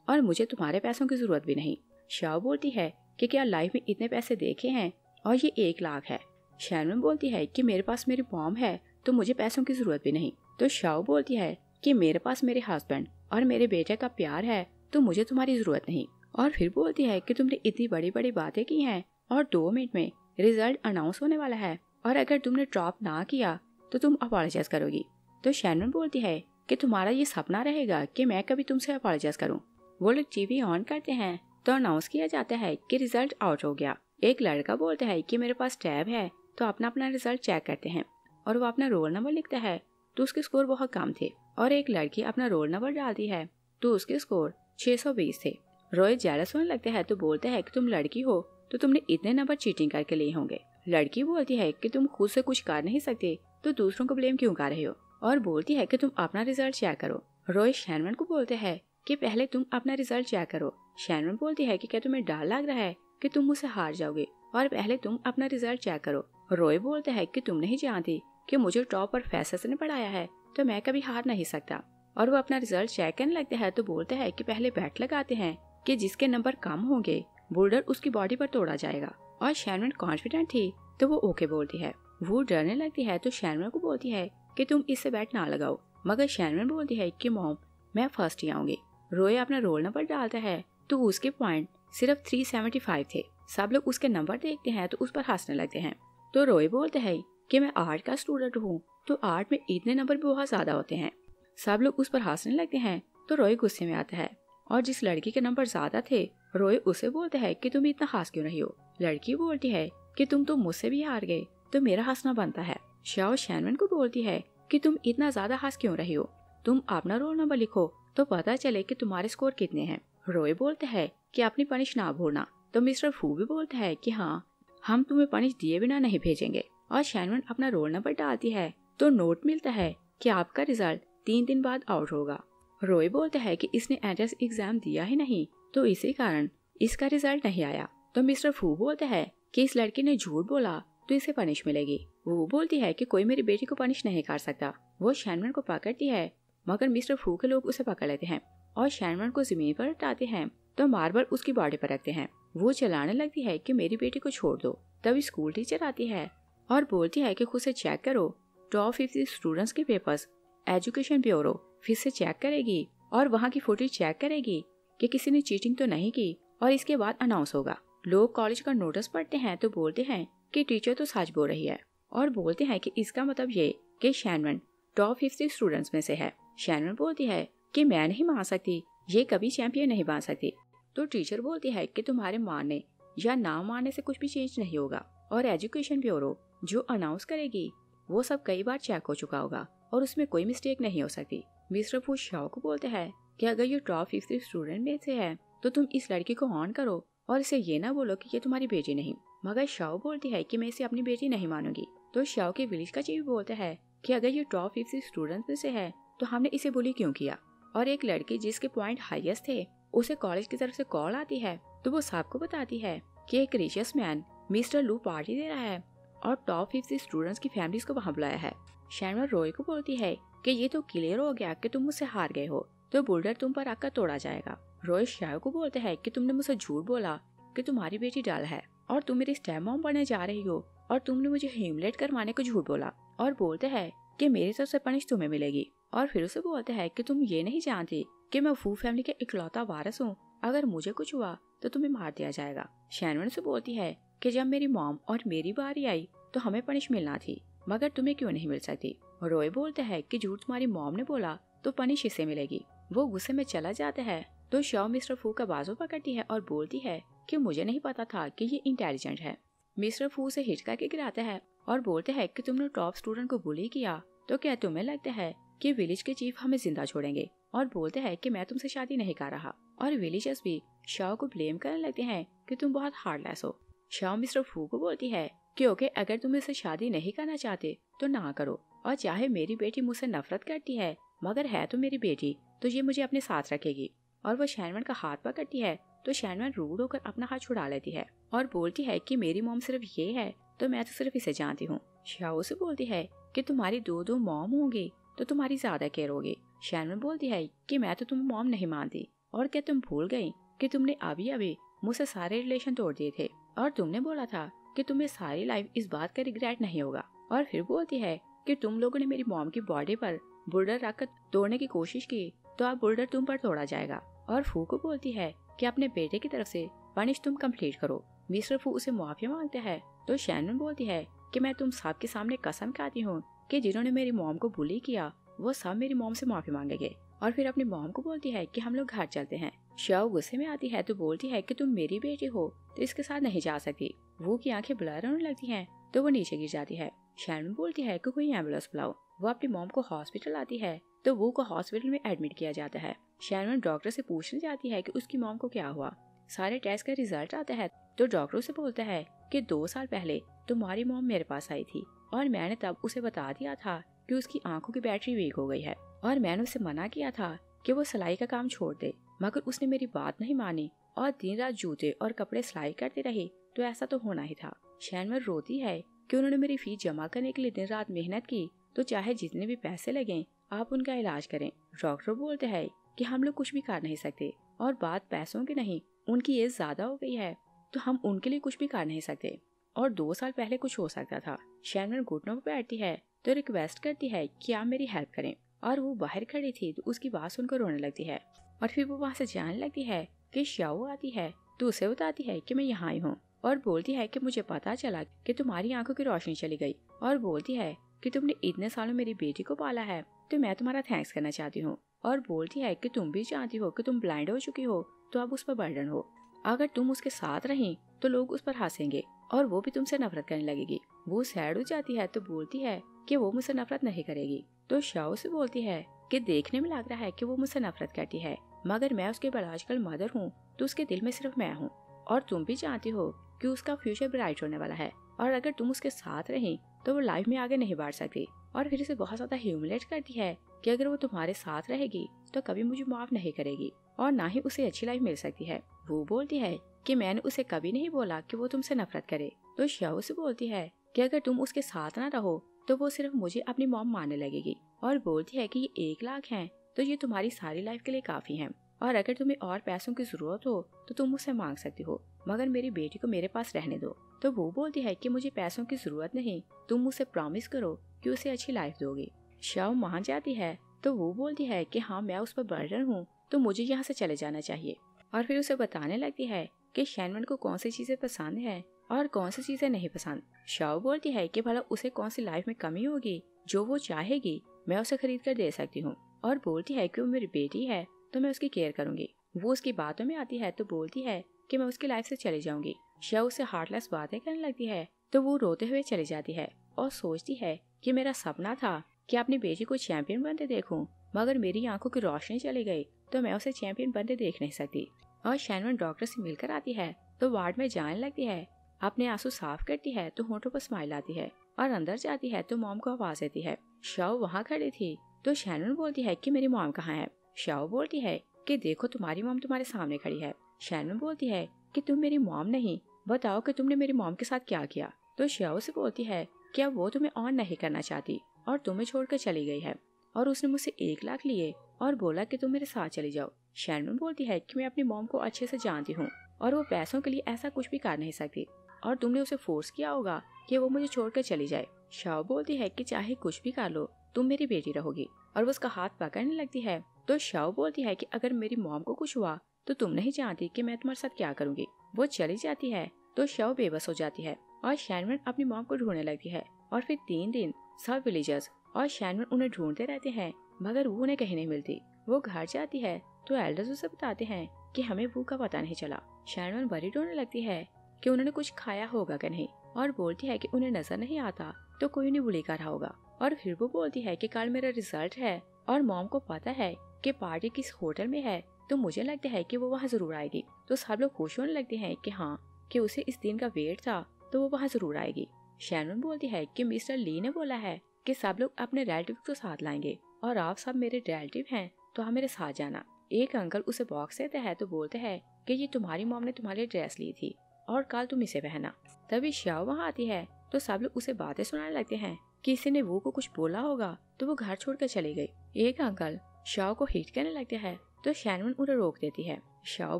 और मुझे तुम्हारे पैसों की जरूरत भी नहीं। शाओ बोलती है कि क्या लाइफ में इतने पैसे देखे हैं और ये 1 लाख है। शैनवन बोलती है कि मेरे पास मेरी मॉम है तो मुझे पैसों की जरूरत भी नहीं। तो शाओ बोलती है कि मेरे पास मेरे हस्बैंड और मेरे बेटे का प्यार है तो मुझे तुम्हारी जरूरत नहीं। और फिर बोलती है कि तुमने इतनी बड़ी बड़ी बातें की हैं और 2 मिनट में रिजल्ट अनाउंस होने वाला है और अगर तुमने ड्रॉप ना किया तो तुम अपोलोजाइज करोगी। तो शैनवन बोलती है कि तुम्हारा ये सपना रहेगा कि मैं कभी तुमसे अपोलोजाइज करूं। वो लोग टीवी ऑन करते हैं तो अनाउंस किया जाता है कि रिजल्ट आउट हो गया। एक लड़का बोलता है कि मेरे पास टैब है तो अपना अपना रिजल्ट चेक करते हैं और वो अपना रोल नंबर लिखता है तो उसके स्कोर बहुत कम थे। और एक लड़की अपना रोल नंबर डालती है तो उसके स्कोर 620 थे। रॉय जेलस होने लगता है तो बोलता है कि तुम लड़की हो तो तुमने इतने नंबर चीटिंग करके लिए होंगे। लड़की बोलती है कि तुम खुद से कुछ कर नहीं सकते तो दूसरों को ब्लेम क्यों कर रहे हो और बोलती है कि तुम अपना रिजल्ट चेक करो। रॉय शैनवन को बोलते हैं कि पहले तुम अपना रिजल्ट चेक करो। शैनवन बोलती है कि क्या तुम्हें डर लग रहा है कि तुम मुझसे हार जाओगे और पहले तुम अपना रिजल्ट चेक करो। रॉय बोलता है कि तुम नहीं जानती कि मुझे टॉप प्रोफेसर ने पढ़ाया है तो मैं कभी हार नहीं सकता। और वो अपना रिजल्ट चेक करने लगता है तो बोलता है कि पहले बैट लगाते हैं कि जिसके नंबर कम होंगे बोल्डर उसकी बॉडी पर तोड़ा जाएगा। और शैनवन कॉन्फिडेंट थी तो वो ओके बोलती है। वो डरने लगती है तो शैनवन को बोलती है कि तुम इससे बैट ना लगाओ। मगर शैनवन बोलती है कि मॉम मैं फर्स्ट ही आऊंगी। रॉय अपना रोल नंबर डालता है तो उसके पॉइंट सिर्फ 375 थे। सब लोग उसके नंबर देखते हैं तो उस पर हंसने लगते हैं। तो रॉय बोलते हैं कि मैं आर्ट का स्टूडेंट हूँ तो आर्ट में इतने नंबर भी बहुत ज्यादा होते हैं। सब लोग उस पर हंसने लगते हैं तो रॉय गुस्से में आता है और जिस लड़की के नंबर ज्यादा थे रॉय उसे बोलता है कि तुम इतना हंस क्यों रही हो। लड़की बोलती है कि तुम तो मुझसे भी हार गए तो मेरा हंसना बनता है। शाओ शैनवन को बोलती है कि तुम इतना ज्यादा हंस क्यों रही हो, तुम अपना रोल नंबर लिखो तो पता चले कि तुम्हारे स्कोर कितने हैं। रॉय बोलता है कि अपनी पनिश ना भूलना। तो मिस्टर फू भी बोलता है कि हाँ हम तुम्हें पनिश दिए बिना नहीं भेजेंगे। और शैनवन अपना रोल नंबर डालती है तो नोट मिलता है कि आपका रिजल्ट 3 दिन बाद आउट होगा। रॉय बोलता है कि इसने एंट्रेंस एग्जाम दिया ही नहीं तो इसी कारण इसका रिजल्ट नहीं आया। तो मिस्टर फू बोलता है कि इस लड़के ने झूठ बोला तो इसे पनिश मिलेगी। वो बोलती है कि कोई मेरी बेटी को पनिश नहीं कर सकता। वो शैनवन को पकड़ती है मगर मिस्टर फू के लोग उसे पकड़ लेते हैं और शैनवन को जमीन पर लटाते हैं तो मार्बल उसकी बॉडी पर रखते हैं। वो चिल्लाने लगती है कि मेरी बेटी को छोड़ दो। तभी स्कूल टीचर आती है और बोलती है कि खुद से चेक करो। टॉप 50 स्टूडेंट्स के पेपर्स एजुकेशन ब्यूरो फिर से चेक करेगी और वहाँ की फुटेज चेक करेगी कि किसी ने चीटिंग तो नहीं की और इसके बाद अनाउंस होगा। लोग कॉलेज का नोटिस पढ़ते हैं तो बोलते हैं कि टीचर तो सच बोल रही है और बोलते हैं कि इसका मतलब ये कि शैनवन टॉप 50 स्टूडेंट्स में से है। शैनवन बोलती है कि मैं नहीं मान सकती, ये कभी चैंपियन नहीं बन सकती। तो टीचर बोलती है कि तुम्हारे मानने या ना मानने से कुछ भी चेंज नहीं होगा और एजुकेशन ब्यूरो जो अनाउंस करेगी वो सब कई बार चेक हो चुका होगा और उसमें कोई मिस्टेक नहीं हो सकती। मिस्टर फू शाओ को बोलते हैं कि अगर ये टॉप 50 स्टूडेंट में से है तो तुम इस लड़की को ऑन करो और इसे ये ना बोलो कि ये तुम्हारी बेटी नहीं। मगर शाओ बोलती है कि मैं इसे अपनी बेटी नहीं मानूंगी। तो शाओ के विलेज का चीफ बोलता है कि अगर ये टॉप 50 स्टूडेंट में से है तो हमने इसे बुली क्यों किया। और एक लड़की जिसके पॉइंट हाईएस्ट थे उसे कॉलेज की तरफ से कॉल आती है तो वो सबको बताती है कि एक रिशियस मैन मिस्टर लू पार्टी दे रहा है और टॉप 50 स्टूडेंट्स की फैमिलीज को वहाँ बुलाया है। शैनवन रॉय को बोलती है कि ये तो क्लियर हो गया कि तुम मुझसे हार गए हो तो बोल्डर तुम पर आकर तोड़ा जाएगा। रॉय शाओ को बोलते हैं कि तुमने मुझसे झूठ बोला कि तुम्हारी बेटी डल है और तुम मेरी स्टेप मॉम बनने जा रही हो और तुमने मुझे ह्यूमिलेट करवाने को झूठ बोला और बोलते हैं कि मेरी तरफ से पनिश तुम्हें मिलेगी। और फिर उसे बोलते हैं कि तुम ये नहीं जानती कि मैं फू फैमिली के इकलौता वारिस हूँ, अगर मुझे कुछ हुआ तो तुम्हें मार दिया जाएगा। शैनवन से बोलती है कि जब मेरी मॉम और मेरी बारी आई तो हमें पनिश मिलना थी मगर तुम्हें क्यों नहीं मिल सकती। रॉय बोलते हैं कि झूठ तुम्हारी मॉम ने बोला तो पनिश इसे मिलेगी। वो गुस्से में चला जाता है तो शाओ मिस्टर फू का बाजू पकड़ती है और बोलती है कि मुझे नहीं पता था कि ये इंटेलिजेंट है। मिस्टर फू से हिट करके गिराता है और बोलते हैं कि तुमने टॉप स्टूडेंट को बुली किया तो क्या तुम्हें लगता है कि विलेज के चीफ हमें जिंदा छोड़ेंगे। और बोलते हैं कि मैं तुमसे शादी नहीं कर रहा। और विलेजर्स भी शाओ को ब्लेम करने लगते हैं कि तुम बहुत हार्डलेस हो। शाओ मिस्टर फू को बोलती है कि ओके अगर तुम इससे शादी नहीं करना चाहते तो ना करो और चाहे मेरी बेटी मुझसे नफरत करती है मगर है तो मेरी बेटी तो ये मुझे अपने साथ रखेगी। और वो शैनवन का हाथ पकड़ती है तो शैनवन रूड होकर अपना हाथ छुड़ा लेती है और बोलती है कि मेरी मॉम सिर्फ ये है तो मैं तो सिर्फ इसे जानती हूँ। शाओ से बोलती है कि तुम्हारी दो दो मॉम होंगी तो तुम्हारी ज्यादा केयर होगी। शैनवन बोलती है कि मैं तो तुम्हें मॉम नहीं मानती, और क्या तुम भूल गई कि तुमने अभी अभी मुझसे सारे रिलेशन तोड़ दिए थे, और तुमने बोला था कि तुम्हें सारी लाइफ इस बात का रिग्रेट नहीं होगा। और फिर बोलती है कि तुम लोगों ने मेरी मॉम की बॉडी पर बुल्डर रखकर तोड़ने की कोशिश की तो अब बुल्डर तुम पर तोड़ा जाएगा। और फू को बोलती है कि अपने बेटे की तरफ से पनिश तुम कंप्लीट करो। मिस्टर फू उसे माफी मांगते हैं तो शैनवन बोलती है कि मैं तुम सबके सामने कसम खाती हूँ कि जिन्होंने मेरी मॉम को बुली किया वो सब मेरी मॉम से माफी मांगेंगे। और फिर अपनी मॉम को बोलती है कि हम लोग घर चलते हैं। शाओ गुस्से में आती है तो बोलती है कि तुम मेरी बेटी हो तो इसके साथ नहीं जा सकती। वो की आंखें ब्लर होने लगती हैं तो वो नीचे गिर जाती है। शैनवन बोलती है कि कोई एम्बुलेंस बुलाओ। वो अपनी मॉम को हॉस्पिटल आती है तो वो को हॉस्पिटल में एडमिट किया जाता है। शैनवन डॉक्टर से पूछने जाती है कि उसकी मॉम को क्या हुआ। सारे टेस्ट का रिजल्ट आता है तो डॉक्टर से बोलता है कि 2 साल पहले तुम्हारी मॉम मेरे पास आई थी और मैंने तब उसे बता दिया था कि उसकी आंखों की बैटरी वीक हो गई है, और मैंने उसे मना किया था कि वो सिलाई का काम छोड़ दे, मगर उसने मेरी बात नहीं मानी और दिन रात जूते और कपड़े सिलाई करती रही, तो ऐसा तो होना ही था। शैनवन रोती है कि उन्होंने मेरी फीस जमा करने के लिए दिन रात मेहनत की, तो चाहे जितने भी पैसे लगे आप उनका इलाज करें। डॉक्टर बोलते हैं कि हम लोग कुछ भी कर नहीं सकते, और बात पैसों की नहीं, उनकी एज ज्यादा हो गई है तो हम उनके लिए कुछ भी कर नहीं सकते, और 2 साल पहले कुछ हो सकता था। शैनवन घुटनों पर बैठती है तो रिक्वेस्ट करती है कि आप मेरी हेल्प करें, और वो बाहर खड़ी थी तो उसकी बात सुनकर रोने लगती है। और फिर वो वहाँ से जाने लगती है कि शाओ आती है तो उसे बताती है कि मैं यहाँ आई हूँ, और बोलती है कि मुझे पता चला कि तुम्हारी आंखों की रोशनी चली गई, और बोलती है कि तुमने इतने सालों मेरी बेटी को पाला है तो मैं तुम्हारा थैंक्स करना चाहती हूँ। और बोलती है कि तुम भी जानती हो कि तुम ब्लाइंड हो चुकी हो तो अब उस पर बर्डन हो, अगर तुम उसके साथ रही तो लोग उस पर हंसेंगे और वो भी तुमसे नफरत करने लगेगी। वो सैड हो जाती है तो बोलती है कि वो मुझसे नफरत नहीं करेगी। तो शाओ से बोलती है कि देखने में लग रहा है कि वो मुझसे नफरत करती है, मगर मैं उसके बायोलॉजिकल मदर हूँ तो उसके दिल में सिर्फ मैं हूँ, और तुम भी जानती हो कि उसका फ्यूचर ब्राइट होने वाला है, और अगर तुम उसके साथ रही तो वो लाइफ में आगे नहीं बढ़ सकती। और फिर उसे बहुत ज्यादा ह्यूमिलेट करती है कि अगर वो तुम्हारे साथ रहेगी तो कभी मुझे माफ नहीं करेगी और ना ही उसे अच्छी लाइफ मिल सकती है। वो बोलती है कि मैंने उसे कभी नहीं बोला कि वो तुमसे नफरत करे। तो शाओ से बोलती है कि अगर तुम उसके साथ ना रहो तो वो सिर्फ मुझे अपनी मॉम मानने लगेगी, और बोलती है कि ये 1 लाख हैं तो ये तुम्हारी सारी लाइफ के लिए काफी है, और अगर तुम्हें और पैसों की जरूरत हो तो तुम मुझसे मांग सकती हो, मगर मेरी बेटी को मेरे पास रहने दो। तो वो बोलती है कि मुझे पैसों की जरूरत नहीं, तुम मुझसे प्रॉमिस करो कि उसे अच्छी लाइफ दोगी। शाओ मान जाती है तो वो बोलती है कि हाँ मैं उस पर बर्डन हूँ तो मुझे यहाँ से चले जाना चाहिए, और फिर उसे बताने लगती है कि शैनवन को कौन सी चीजें पसंद है और कौन सी चीजें नहीं पसंद। शाओ बोलती है कि भला उसे कौन सी लाइफ में कमी होगी जो वो चाहेगी मैं उसे खरीद कर दे सकती हूँ, और बोलती है कि वो मेरी बेटी है तो मैं उसकी केयर करूंगी। वो उसकी बातों में आती है तो बोलती है कि मैं उसकी लाइफ से चली जाऊंगी। शाओ उससे हार्टलेस बातें करने लगती है तो वो रोते हुए चली जाती है और सोचती है कि मेरा सपना था कि अपनी बेटी को चैंपियन बनते देखूं, मगर मेरी आंखों की रोशनी चली गई तो मैं उसे चैंपियन बनते देख नहीं सकती। और शैनवन डॉक्टर से मिलकर आती है तो वार्ड में जाने लगती है, अपने आंसू साफ करती है तो होठों पर स्माइल आती है, और अंदर जाती है तो मॉम को आवाज देती है। शाओ वहाँ खड़ी थी तो शैनवन बोलती है कि मेरी मॉम कहाँ है। शाओ बोलती है कि देखो तुम्हारी मॉम तुम्हारे सामने खड़ी है। शैनवन बोलती है कि तुम मेरी मॉम नहीं, बताओ कि तुमने मेरी मॉम के साथ क्या किया। तो शाओ से बोलती है कि अब वो तुम्हें ऑन नहीं करना चाहती और तुम्हें छोड़कर चली गई है, और उसने मुझसे 1 लाख लिए और बोला कि तुम मेरे साथ चली जाओ। शैनवन बोलती है कि मैं अपनी मॉम को अच्छे से जानती हूँ और वो पैसों के लिए ऐसा कुछ भी कर नहीं सकती, और तुमने उसे फोर्स किया होगा कि वो मुझे छोड़कर चली जाए। शाओ बोलती है कि चाहे कुछ भी कर लो तुम मेरी बेटी रहोगी, और वो उसका हाथ पकड़ने लगती है। तो शाओ बोलती है कि अगर मेरी मॉम को कुछ हुआ तो तुम नहीं जानती कि मैं तुम्हारे साथ क्या करूंगी। वो चली जाती है तो शाओ बेबस हो जाती है और शैनवन अपनी मॉम को ढूंढने लगती है, और फिर 3 दिन सब विलेजर्स और शैनवन उन्हें ढूंढते रहते हैं, मगर वो उन्हें कहीं नहीं मिलती। वो घर जाती है तो एल्डर्स उसे बताते हैं कि हमें वो का पता नहीं चला। शैनवन वरीड होने लगती है कि उन्होंने कुछ खाया होगा कि नहीं, और बोलती है कि उन्हें नजर नहीं आता तो कोई उन्हें बुली कर रहा होगा। और फिर वो बोलती है कि कल मेरा रिजल्ट है और मॉम को पता है कि पार्टी किस होटल में है, तो मुझे लगता है कि वो वहाँ जरूर आएगी। तो सब लोग खुश होने लगते हैं कि हाँ कि उसे इस दिन का वेट था तो वो वहाँ जरूर आएगी। शैनवन बोलती है कि मिस्टर ली ने बोला है कि सब लोग अपने रिलेटिव को साथ लाएंगे और आप सब मेरे रिलेटिव हैं तो आप मेरे साथ जाना। एक अंकल उसे बॉक्स देते हैं तो बोलते हैं कि ये तुम्हारी मॉम ने तुम्हारे लिए ड्रेस ली थी और कल तुम इसे पहना। तभी शाओ वहाँ आती है तो सब लोग उसे बातें सुनाने लगते हैं किसी ने वो को कुछ बोला होगा तो वो घर छोड़कर चली गई। एक अंकल शाओ को हिट करने लगते हैं तो शैनवन उन्हें रोक देती है। शाओ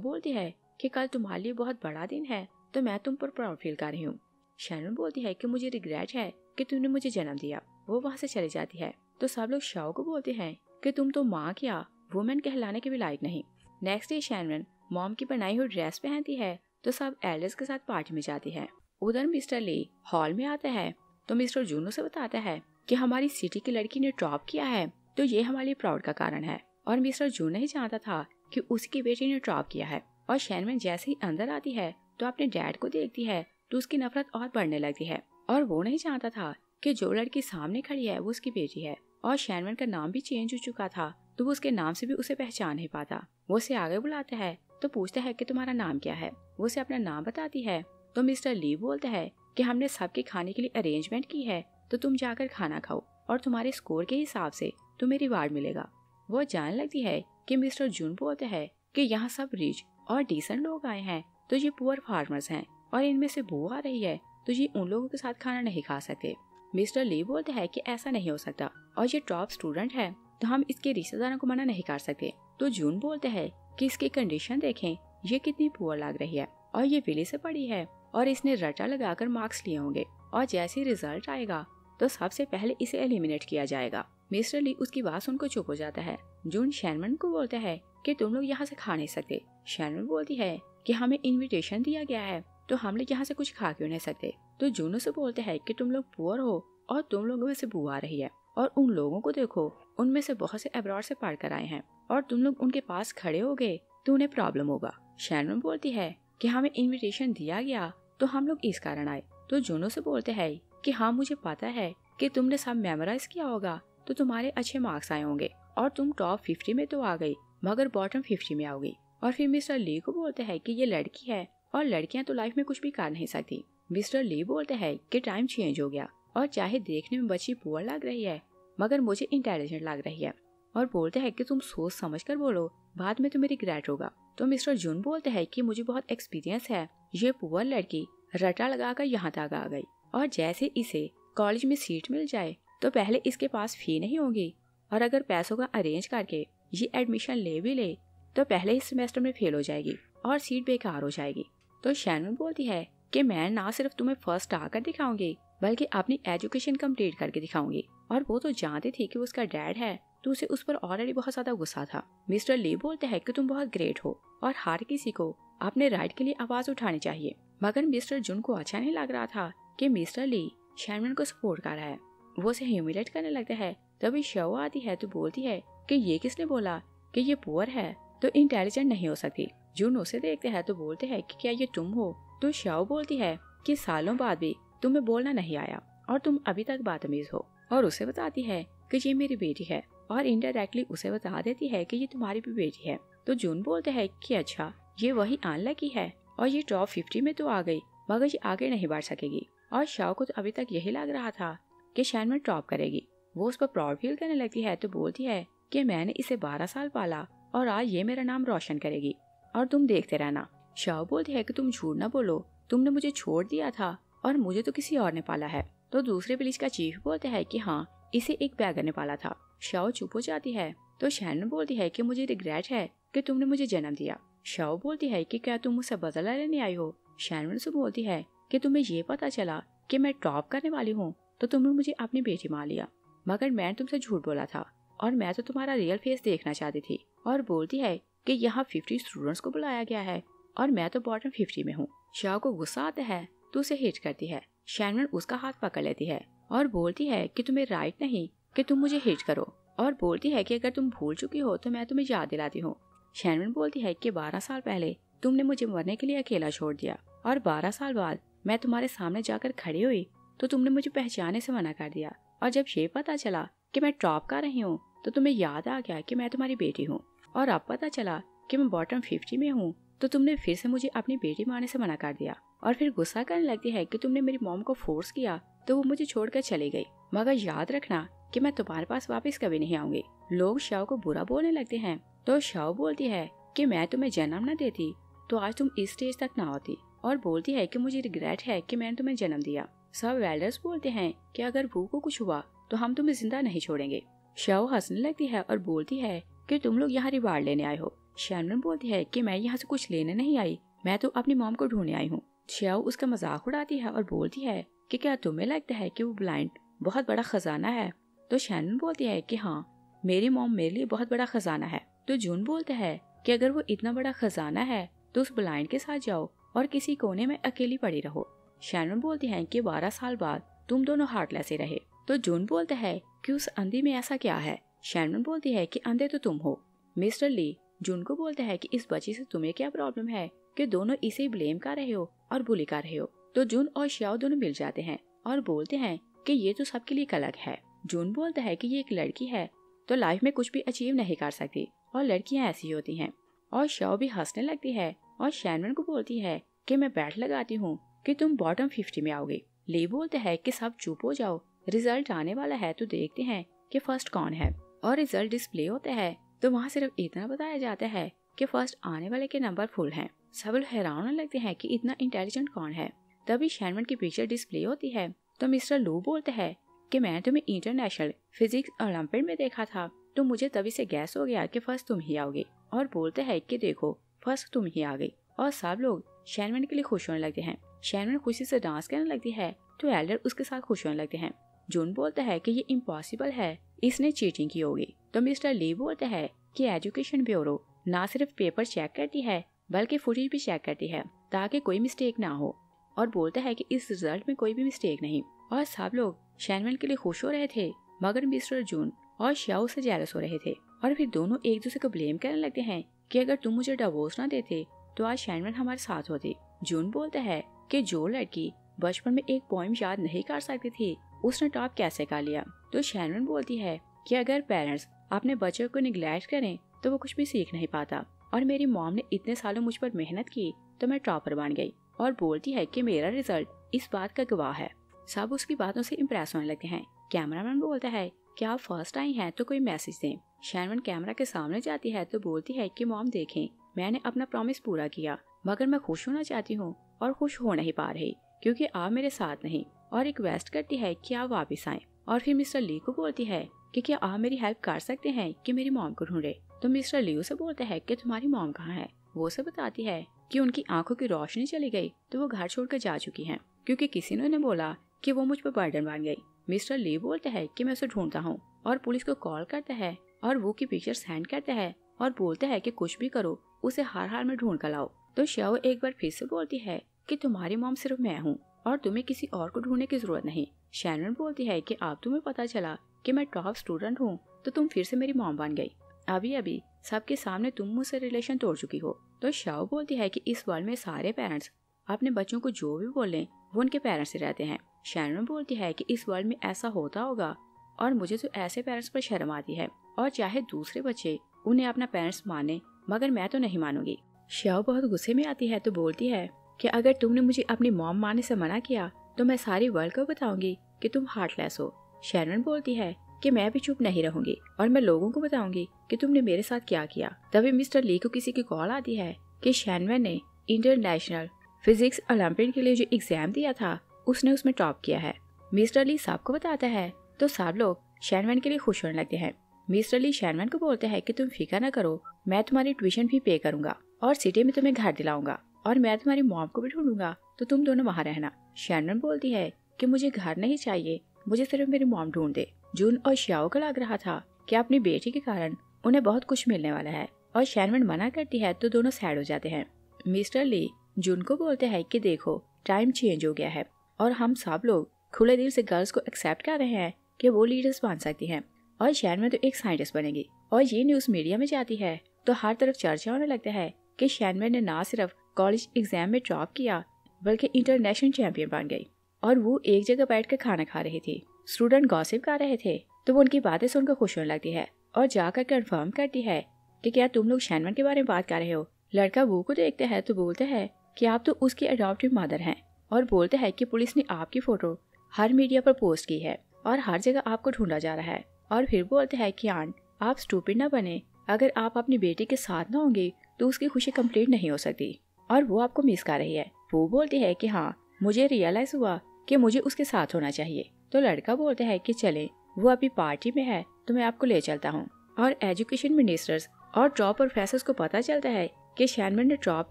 बोलती है कि कल तुम्हारे लिए बहुत बड़ा दिन है तो मैं तुम पर प्राउड फील कर रही हूँ। शैनवन बोलती है कि मुझे रिग्रेट है कि तुमने मुझे जन्म दिया। वो वहाँ से चली जाती है तो सब लोग शाओ को बोलते हैं कि तुम तो माँ क्या वुमेन कहलाने के भी लायक नहीं। नेक्स्ट डे शैनवन मॉम की बनाई हुई ड्रेस पहनती है तो सब एल्डर्स के साथ पार्टी में जाती है। उधर मिस्टर ली हॉल में आता है तो मिस्टर जूनो से बताता है कि हमारी सिटी की लड़की ने टॉप किया है तो ये हमारे लिए प्राउड का कारण है। और मिस्टर जून नहीं जानता था कि उसकी बेटी ने टॉप किया है। और शैनवन जैसे ही अंदर आती है तो अपने डैड को देखती है तो उसकी नफरत और बढ़ने लगती है। और वो नहीं जानता था कि जो लड़की सामने खड़ी है वो उसकी बेटी है। और शैनवन का नाम भी चेंज हो चुका था तो वो उसके नाम से भी उसे पहचान नहीं पाता। वो उसे आगे बुलाता है तो पूछता है कि तुम्हारा नाम क्या है। वो उसे अपना नाम बताती है तो मिस्टर ली बोलता है कि हमने सबके खाने के लिए अरेंजमेंट की है तो तुम जाकर खाना खाओ और तुम्हारे स्कोर के हिसाब से तुम्हें रिवार्ड मिलेगा। वो जानने लगती है कि मिस्टर जून बोलते हैं कि यहाँ सब रिच और डिसेंट लोग आए हैं तो ये पुअर फार्मर्स हैं और इनमें से बू आ रही है तो ये उन लोगों के साथ खाना नहीं खा सकते। मिस्टर ली बोलते हैं कि ऐसा नहीं हो सकता और ये टॉप स्टूडेंट है तो हम इसके रिश्तेदारों को मना नहीं कर सकते। तो जून बोलते हैं कि इसकी कंडीशन देखें, ये कितनी पुअर लग रही है और ये विली से पड़ी है और इसने रटा लगाकर मार्क्स लिए होंगे और जैसे रिजल्ट आएगा तो सबसे पहले इसे एलिमिनेट किया जाएगा। मिस्टर ली उसकी बात सुनकर चुप हो जाता है। जून शैनवन को बोलता है कि तुम लोग यहाँ से खा नहीं सकते। शैनवन बोलती है कि हमें इनविटेशन दिया गया है तो हम लोग यहाँ से कुछ खा क्यों नहीं सकते। तो जून से बोलते हैं कि तुम लोग पुअर हो और तुम लोगों में से बू आ रही है और उन लोगों को देखो, उनमें से बहुत से अब्रॉड से पढ़ कर आए हैं और तुम लोग उनके पास खड़े हो गए तो उन्हें प्रॉब्लम होगा। शैनवन बोलती है कि हमें इनविटेशन दिया गया तो हम लोग इस कारण आए। तो जूनो से बोलते हैं कि हाँ मुझे पता है कि तुमने सब मेमोराइज किया होगा तो तुम्हारे अच्छे मार्क्स आए होंगे और तुम टॉप 50 में तो आ गई मगर बॉटम 50 में आओगी। और फिर मिस्टर ली को बोलते हैं कि ये लड़की है और लड़कियां तो लाइफ में कुछ भी कर नहीं सकती। मिस्टर ली बोलते हैं कि टाइम चेंज हो गया और चाहे देखने में बच्ची पुअर लग रही है मगर मुझे इंटेलिजेंट लग रही है। और बोलते हैं कि तुम सोच समझ कर बोलो, बाद में तुम्हें रिग्रेट होगा। तो मिस्टर जून बोलते हैं कि मुझे बहुत एक्सपीरियंस है, ये पुअर लड़की रटा लगाकर यहाँ तक आ गई और जैसे इसे कॉलेज में सीट मिल जाए तो पहले इसके पास फी नहीं होगी और अगर पैसों का अरेंज करके ये एडमिशन ले भी ले तो पहले ही सेमेस्टर में फेल हो जाएगी और सीट बेकार हो जाएगी। तो शैनवन बोलती है कि मैं ना सिर्फ तुम्हें फर्स्ट आकर दिखाऊंगी बल्कि अपनी एजुकेशन कंप्लीट करके दिखाऊंगी। और वो तो जानती थी कि उसका डैड है तो उसे उस पर ऑलरेडी बहुत ज्यादा गुस्सा था। मिस्टर ली बोलते हैं कि तुम बहुत ग्रेट हो और हर किसी को अपने राइट के लिए आवाज उठानी चाहिए। मगर मिस्टर जून को अच्छा नहीं लग रहा था कि मिस्टर ली शैनवन को सपोर्ट कर रहा है। वो उसे ह्यूमिलेट करने लगता है। तभी शो आती है तो बोलती है कि ये किसने बोला कि ये पुअर है तो इंटेलिजेंट नहीं हो सकती। जून उसे देखते हैं तो बोलते हैं कि क्या ये तुम हो। तो शो बोलती है कि सालों बाद भी तुम्हें बोलना नहीं आया और तुम अभी तक बदतमीज हो। और उसे बताती है कि ये मेरी बेटी है और इनडायरेक्टली उसे बता देती है कि ये तुम्हारी भी बेटी है। तो जून बोलते हैं कि अच्छा ये वही अनलकी है और ये टॉप 50 में तो आ गई मगर ये आगे नहीं बढ़ सकेगी। और शाओ को तो अभी तक यही लग रहा था कि शैनवन टॉप करेगी। वो उस पर प्राउड फील करने लगती है तो बोलती है कि मैंने इसे 12 साल पाला और आज ये मेरा नाम रोशन करेगी और तुम देखते रहना। शाओ बोलती है कि तुम झूठ ना बोलो, तुमने मुझे छोड़ दिया था और मुझे तो किसी और ने पाला है। तो दूसरे विलेज का चीफ बोलते हैं कि हाँ इसे एक बैगर ने पाला था। शाओ चुप हो जाती है तो शैनवन बोलती है कि मुझे रिग्रेट है कि तुमने मुझे जन्म दिया। शाओ बोलती है कि क्या तुम मुझसे बदला लेने आई हो। शैनवन से बोलती है कि तुम्हें ये पता चला कि मैं टॉप करने वाली हूँ तो तुमने मुझे अपनी बेटी मान लिया मगर मैं तुमसे झूठ बोला था और मैं तो तुम्हारा रियल फेस देखना चाहती थी। और बोलती है कि यहाँ 50 स्टूडेंट्स को बुलाया गया है और मैं तो बॉटम 50 में हूँ। शाओ को गुस्सा आता है तो उसे हिट करती है। शैनवन उसका हाथ पकड़ लेती है और बोलती है कि तुम्हें राइट नहीं कि तुम मुझे हिट करो और बोलती है कि अगर तुम भूल चुकी हो तो मैं तुम्हें याद दिलाती हूँ। शैनवन बोलती है कि 12 साल पहले तुमने मुझे मरने के लिए अकेला छोड़ दिया और 12 साल बाद मैं तुम्हारे सामने जाकर खड़ी हुई तो तुमने मुझे पहचानने से मना कर दिया और जब ये पता चला कि मैं टॉप कर रही हूँ तो तुम्हें याद आ गया कि मैं तुम्हारी बेटी हूँ और अब पता चला कि मैं बॉटम 50 में हूँ तो तुमने फिर से मुझे अपनी बेटी मारने से मना कर दिया। और फिर गुस्सा करने लगती है कि तुमने मेरी मॉम को फोर्स किया तो वो मुझे छोड़कर चली गई मगर याद रखना कि मैं तुम्हारे पास वापस कभी नहीं आऊंगी। लोग शाओ को बुरा बोलने लगते हैं तो शाओ बोलती है कि मैं तुम्हें जन्म न देती तो आज तुम इस स्टेज तक ना होती और बोलती है कि मुझे रिग्रेट है कि मैंने तुम्हें जन्म दिया। सब वेल्डर्स बोलते हैं कि अगर वू को कुछ हुआ तो हम तुम्हें जिंदा नहीं छोड़ेंगे। शाओ हंसने लगती है और बोलती है कि तुम लोग यहाँ रिवार्ड लेने आए हो। शैनवन बोलती है कि मैं यहाँ से कुछ लेने नहीं आई, मैं तो अपनी मॉम को ढूंढने आई हूँ। शाओ उसका मजाक उड़ाती है और बोलती है कि क्या तुम्हें लगता है कि वो ब्लाइंड बहुत बड़ा खजाना है? तो शैनवन बोलती है कि हाँ, मेरी मॉम मेरे लिए बहुत बड़ा खजाना है। तो जून बोलता है कि अगर वो इतना बड़ा खजाना है तो उस ब्लाइंड के साथ जाओ और किसी कोने में अकेली पड़ी रहो। शैनवन बोलती है कि 12 साल बाद तुम दोनों हार्टलेस ही रहे। तो जून बोलता है कि उस अंधे में ऐसा क्या है? शैनवन बोलती है कि अंधे तो तुम हो। मिस्टर ली जून को बोलता है कि इस बच्ची से तुम्हें क्या प्रॉब्लम है कि दोनों इसे ब्लेम कर रहे हो और बुली कर रहे हो। तो जून और शाओ दोनों मिल जाते हैं और बोलते हैं कि ये तो सबके लिए अलग है। जून बोलता है कि ये एक लड़की है तो लाइफ में कुछ भी अचीव नहीं कर सकती और लड़कियां ऐसी होती हैं। और शाओ भी हंसने लगती है और शैनवन को बोलती है कि मैं बैट लगाती हूँ कि तुम बॉटम 50 में आओगे। ली बोलता है कि सब चुप हो जाओ, रिजल्ट आने वाला है तो देखते हैं कि फर्स्ट कौन है। और रिजल्ट डिस्प्ले होता है तो वहाँ सिर्फ इतना बताया जाता है कि फर्स्ट आने वाले के नंबर फुल हैं। सब लोग हैरान होने लगते हैं कि इतना इंटेलिजेंट कौन है। तभी शैनवन की पिक्चर डिस्प्ले होती है तो मिस्टर लू बोलते हैं कि मैं तुम्हें इंटरनेशनल फिजिक्स ओलंपियाड में देखा था तो मुझे तभी से गैस हो गया कि फर्स्ट तुम ही आओगे। और बोलते हैं कि देखो फर्स्ट तुम ही आ गई। और सब लोग शैनवन के लिए खुश होने लगते हैं। शैनवन खुशी से डांस करने लगती है तो एल्डर उसके साथ खुश होने लगते हैं। जून बोलता है कि ये इम्पॉसिबल है, इसने चीटिंग की होगी। तो मिस्टर ली बोलता है कि एजुकेशन ब्यूरो ना सिर्फ पेपर चेक करती है बल्कि फुटेज भी चेक करती है ताकि कोई मिस्टेक ना हो। और बोलता है कि इस रिजल्ट में कोई भी मिस्टेक नहीं। और सब लोग शैनवन के लिए खुश हो रहे थे मगर मिस्टर जून और शाओ से जेलस हो रहे थे। और फिर दोनों एक दूसरे को ब्लेम करने लगते हैं कि अगर तुम मुझे डिवोर्स ना देते तो आज शैनवन हमारे साथ होती। जून बोलता है कि जो लड़की बचपन में एक पोएम याद नहीं कर सकती थी उसने टॉप कैसे कर लिया। तो शैनवन बोलती है कि अगर पेरेंट्स अपने बच्चों को निगलेक्ट करें तो वो कुछ भी सीख नहीं पाता। और मेरी मॉम ने इतने सालों मुझ पर मेहनत की तो मैं टॉपर बन गई। और बोलती है कि मेरा रिजल्ट इस बात का गवाह है। सब उसकी बातों से इम्प्रेस होने लगते हैं। कैमरामैन बोलता है कि आप फर्स्ट आई हैं तो कोई मैसेज दें। शैनवन कैमरा के सामने जाती है तो बोलती है कि मॉम देखें, मैंने अपना प्रॉमिस पूरा किया मगर मैं खुश होना चाहती हूँ और खुश हो नहीं पा रही क्योंकि आप मेरे साथ नहीं। और रिक्वेस्ट करती है कि आप वापस आएं। और फिर मिस्टर ली को बोलती है कि क्या आप मेरी हेल्प कर सकते हैं कि मेरी मॉम को ढूंढे। तो मिस्टर ली उसे बोलता है कि तुम्हारी मॉम कहाँ है। वो उसे बताती है कि उनकी आंखों की रोशनी चली गई तो वो घर छोड़कर जा चुकी हैं क्योंकि किसी ने उन्हें बोला कि वो मुझ पर बर्डन बन गई। मिस्टर ली बोलता है कि मैं उसे ढूंढता हूँ और पुलिस को कॉल करता है और वो की पिक्चर सेंड करता है और बोलता है कि कुछ भी करो उसे हर हाल में ढूंढ कर लाओ। तो शाओ एक बार फिर से बोलती है कि तुम्हारी मॉम सिर्फ मैं हूँ और तुम्हें किसी और को ढूंढने की जरूरत नहीं। शैनवन बोलती है कि अब तुम्हें पता चला कि मैं टॉप स्टूडेंट हूँ तो तुम फिर से मेरी मॉम बन गई। अभी अभी सबके सामने तुम मुझसे रिलेशन तोड़ चुकी हो। तो शाओ बोलती है कि इस वर्ल्ड में सारे पेरेंट्स अपने बच्चों को जो भी बोलें वो उनके पेरेंट्स से रहते हैं। शैनवन बोलती है कि इस वर्ल्ड में ऐसा होता होगा और मुझे तो ऐसे पेरेंट्स पर शर्म आती है और चाहे दूसरे बच्चे उन्हें अपना पेरेंट्स माने मगर मैं तो नहीं मानूंगी। शाओ बहुत गुस्से में आती है तो बोलती है कि अगर तुमने मुझे अपनी मॉम मानने से मना किया तो मैं सारी वर्ल्ड को बताऊंगी कि तुम हार्टलेस हो। शैनवन बोलती है कि मैं भी चुप नहीं रहूंगी और मैं लोगों को बताऊंगी कि तुमने मेरे साथ क्या किया। तभी मिस्टर ली को किसी की कॉल आती है कि शैनवन ने इंटरनेशनल फिजिक्स ओलंपियाड के लिए जो एग्जाम दिया था उसने उसमें टॉप किया है। मिस्टर ली सबको बताता है तो सब लोग शैनवन के लिए खुश होने लगते हैं। मिस्टर ली शैनवन को बोलते हैं कि तुम फिक्र न करो, मैं तुम्हारी ट्यूशन फी पे करूंगा और सिटी में तुम्हें घर दिलाऊंगा और मैं तुम्हारी मॉम को भी ढूंढूंगा तो तुम दोनों वहाँ रहना। शैनवन बोलती है कि मुझे घर नहीं चाहिए, मुझे सिर्फ मेरी मॉम ढूंढ दे। जून और शाओ को लग रहा था कि अपनी बेटी के कारण उन्हें बहुत कुछ मिलने वाला है और शैनवन मना करती है तो दोनों सैड हो जाते हैं। मिस्टर ली जून को बोलते हैं कि देखो टाइम चेंज हो गया है और हम सब लोग खुले दिल से गर्ल्स को एक्सेप्ट कर रहे हैं कि वो लीडर्स बन सकती हैं और शैनवन तो एक साइंटिस्ट बनेगी। और ये न्यूज़ मीडिया में जाती है तो हर तरफ चर्चा होने लगता है कि शैनवन ने ना सिर्फ कॉलेज एग्जाम में टॉप किया बल्कि इंटरनेशनल चैंपियन बन गई। और वो एक जगह बैठकर खाना खा रही थी, स्टूडेंट गॉसिप कर रहे थे तो वो उनकी बातें सुनकर खुश होने लगती है और जाकर कंफर्म करती है कि क्या तुम लोग शैनवन के बारे में बात कर रहे हो। लड़का वो को देखते हैं तो बोलते हैं कि आप तो उसकी अडॉप्टिव मदर हैं और बोलते हैं कि पुलिस ने आपकी फोटो हर मीडिया पर पोस्ट की है और हर जगह आपको ढूंढा जा रहा है। और फिर बोलते हैं कि आंट आप स्टूपिड ना बने, अगर आप अपनी बेटी के साथ ना होंगे तो उसकी खुशी कंप्लीट नहीं हो सकती और वो आपको मिस कर रही है। वो बोलती है कि हाँ मुझे रियलाइज हुआ कि मुझे उसके साथ होना चाहिए। तो लड़का बोलता है कि चले, वो अभी पार्टी में है तो मैं आपको ले चलता हूँ। और एजुकेशन मिनिस्टर्स और ड्रॉप प्रोफेसर्स को पता चलता है कि शैनमैन ने ड्रॉप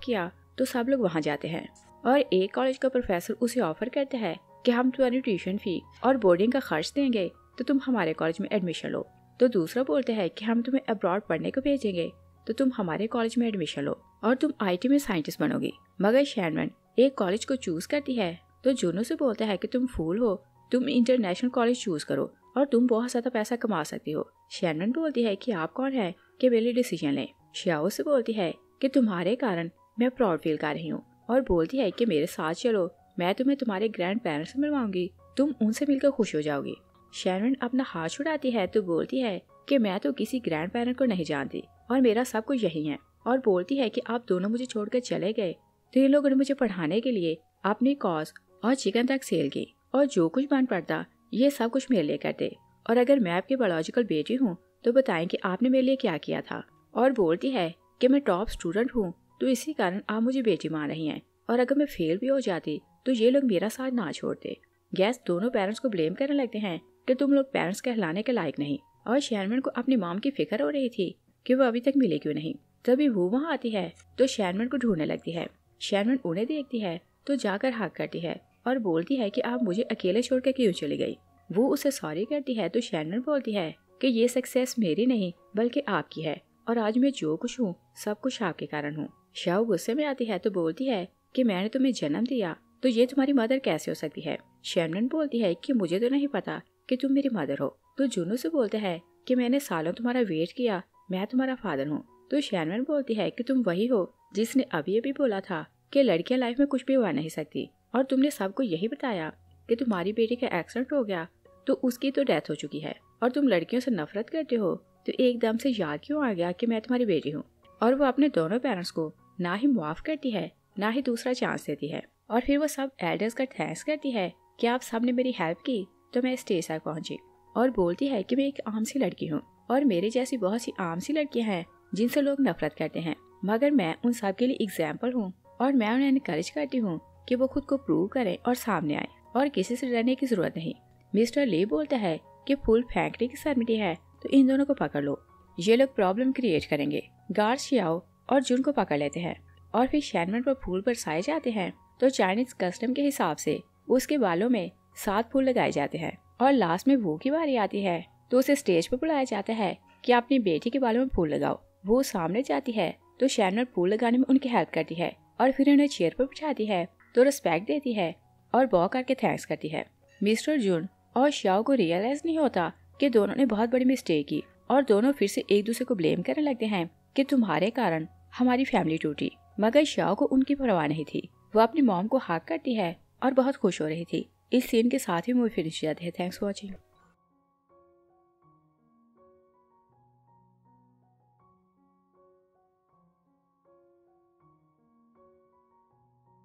किया तो सब लोग वहाँ जाते हैं। और एक कॉलेज का प्रोफेसर उसे ऑफर करता है कि हम तुम्हारी ट्यूशन फी और बोर्डिंग का खर्च देंगे तो तुम हमारे कॉलेज में एडमिशन लो। तो दूसरा बोलता है कि हम तुम्हें अब्रॉड पढ़ने को भेजेंगे तो तुम हमारे कॉलेज में एडमिशन लो और तुम IT में साइंटिस्ट बनोगी। मगर शैनमैन एक कॉलेज को चूज करती है तो जूनो से बोलता है कि तुम फूल हो, तुम इंटरनेशनल कॉलेज चूज करो और तुम बहुत ज्यादा पैसा कमा सकती हो। शैनमैन बोलती है कि आप कौन है कि मेरे लिए डिसीजन लें। श्याओ से बोलती है कि तुम्हारे कारण मैं प्राउड फील कर रही हूँ और बोलती है कि मेरे साथ चलो, मैं तुम्हें तुम्हारे ग्रैंड पेरेंट्स से मिलवाऊंगी, तुम उनसे मिलकर खुश हो जाओगी। शैनमैन अपना हाथ छुड़ाती है तो बोलती है कि मैं तो किसी ग्रैंड पेरेंट को नहीं जानती और मेरा सब कुछ यही है। और बोलती है कि आप दोनों मुझे छोड़कर चले गए तो इन लोगों ने मुझे पढ़ाने के लिए अपनी कॉज और चिकन तक सेल की और जो कुछ बन पड़ता ये सब कुछ मेरे लिए करते। और अगर मैं आपकी बायोलॉजिकल बेटी हूँ तो बताएं कि आपने मेरे लिए क्या किया था। और बोलती है कि मैं टॉप स्टूडेंट हूँ तो इसी कारण आप मुझे बेटी मान रही हैं और अगर मैं फेल भी हो जाती तो ये लोग मेरा साथ ना छोड़ते। गैस दोनों पेरेंट्स को ब्लेम करने लगते हैं कि तुम लोग पेरेंट्स कहलाने के लायक नहीं। और शैनमैन को अपनी मॉम की फिक्र हो रही थी कि वो अभी तक मिले क्यों नहीं। तभी वो वहाँ आती है तो शैनमैन को ढूंढने लगती है। शैनमैन उन्हें देखती है तो जाकर हक करती है और बोलती है कि आप मुझे अकेले छोड़कर क्यों चली गई। वो उसे सॉरी करती है तो शैनमैन बोलती है कि ये सक्सेस मेरी नहीं बल्कि आपकी है और आज मैं जो कुछ हूँ सब कुछ आपके कारण हूँ। शाओ गुस्से में आती है तो बोलती है कि मैंने तुम्हें जन्म दिया तो ये तुम्हारी मदर कैसे हो सकती है। शैनमैन बोलती है कि मुझे तो नहीं पता कि तुम मेरी मदर हो। तो जूनो से बोलता है कि मैंने सालों तुम्हारा वेट किया, मैं तुम्हारा फादर हूँ। तो शैनमैन बोलती है कि तुम वही हो जिसने अभी अभी बोला था कि लड़कियां लाइफ में कुछ भी हुआ नहीं सकती और तुमने सबको यही बताया कि तुम्हारी बेटी का एक्सीडेंट हो गया तो उसकी तो डेथ हो चुकी है और तुम लड़कियों से नफरत करते हो तो एकदम से याद क्यों आ गया कि मैं तुम्हारी बेटी हूँ। और वो अपने दोनों पेरेंट्स को ना ही माफ करती है ना ही दूसरा चांस देती है। और फिर वो सब एल्डर्स का थैंक्स करती है कि आप सबने मेरी हेल्प की तो मैं स्टेज तक पहुंची। और बोलती है कि मैं एक आम सी लड़की हूँ और मेरे जैसी बहुत सी आम सी लड़कियां हैं जिनसे लोग नफरत करते हैं, मगर मैं उन सब के लिए एग्जाम्पल हूँ और मैं उन्हें इनकरेज करती हूँ कि वो खुद को प्रूव करें और सामने आए और किसी से डरने की जरूरत नहीं। मिस्टर ली बोलता है कि फूल फेंकने की शर्मिंदगी है तो इन दोनों को पकड़ लो, ये लोग प्रॉब्लम क्रिएट करेंगे। गार्ड शियाओ और जुन को पकड़ लेते हैं और फिर शैनमैन पर फूल बरसाए जाते हैं तो चाइनीज कस्टम के हिसाब से उसके बालों में 7 फूल लगाए जाते हैं। और लास्ट में वो की बारी आती है तो उसे स्टेज पर बुलाया जाता है कि अपनी बेटी के बालों में फूल लगाओ। वो सामने जाती है तो शैनमैन फूल लगाने में उनकी हेल्प करती है और फिर उन्हें चेयर पर बिठाती है तो रिस्पेक्ट देती है और बॉ करके थैंक्स करती है। मिस्टर जुन और श्याओ को रियलाइज नहीं होता कि दोनों ने बहुत बड़ी मिस्टेक की और दोनों फिर से एक दूसरे को ब्लेम करने लगते हैं कि तुम्हारे कारण हमारी फैमिली टूटी। मगर श्याओ को उनकी परवाह नहीं थी, वो अपनी मॉम को हक करती है और बहुत खुश हो रही थी। इस सीन के साथ ही मूवी फिनिश जाती है। Thanks for watching.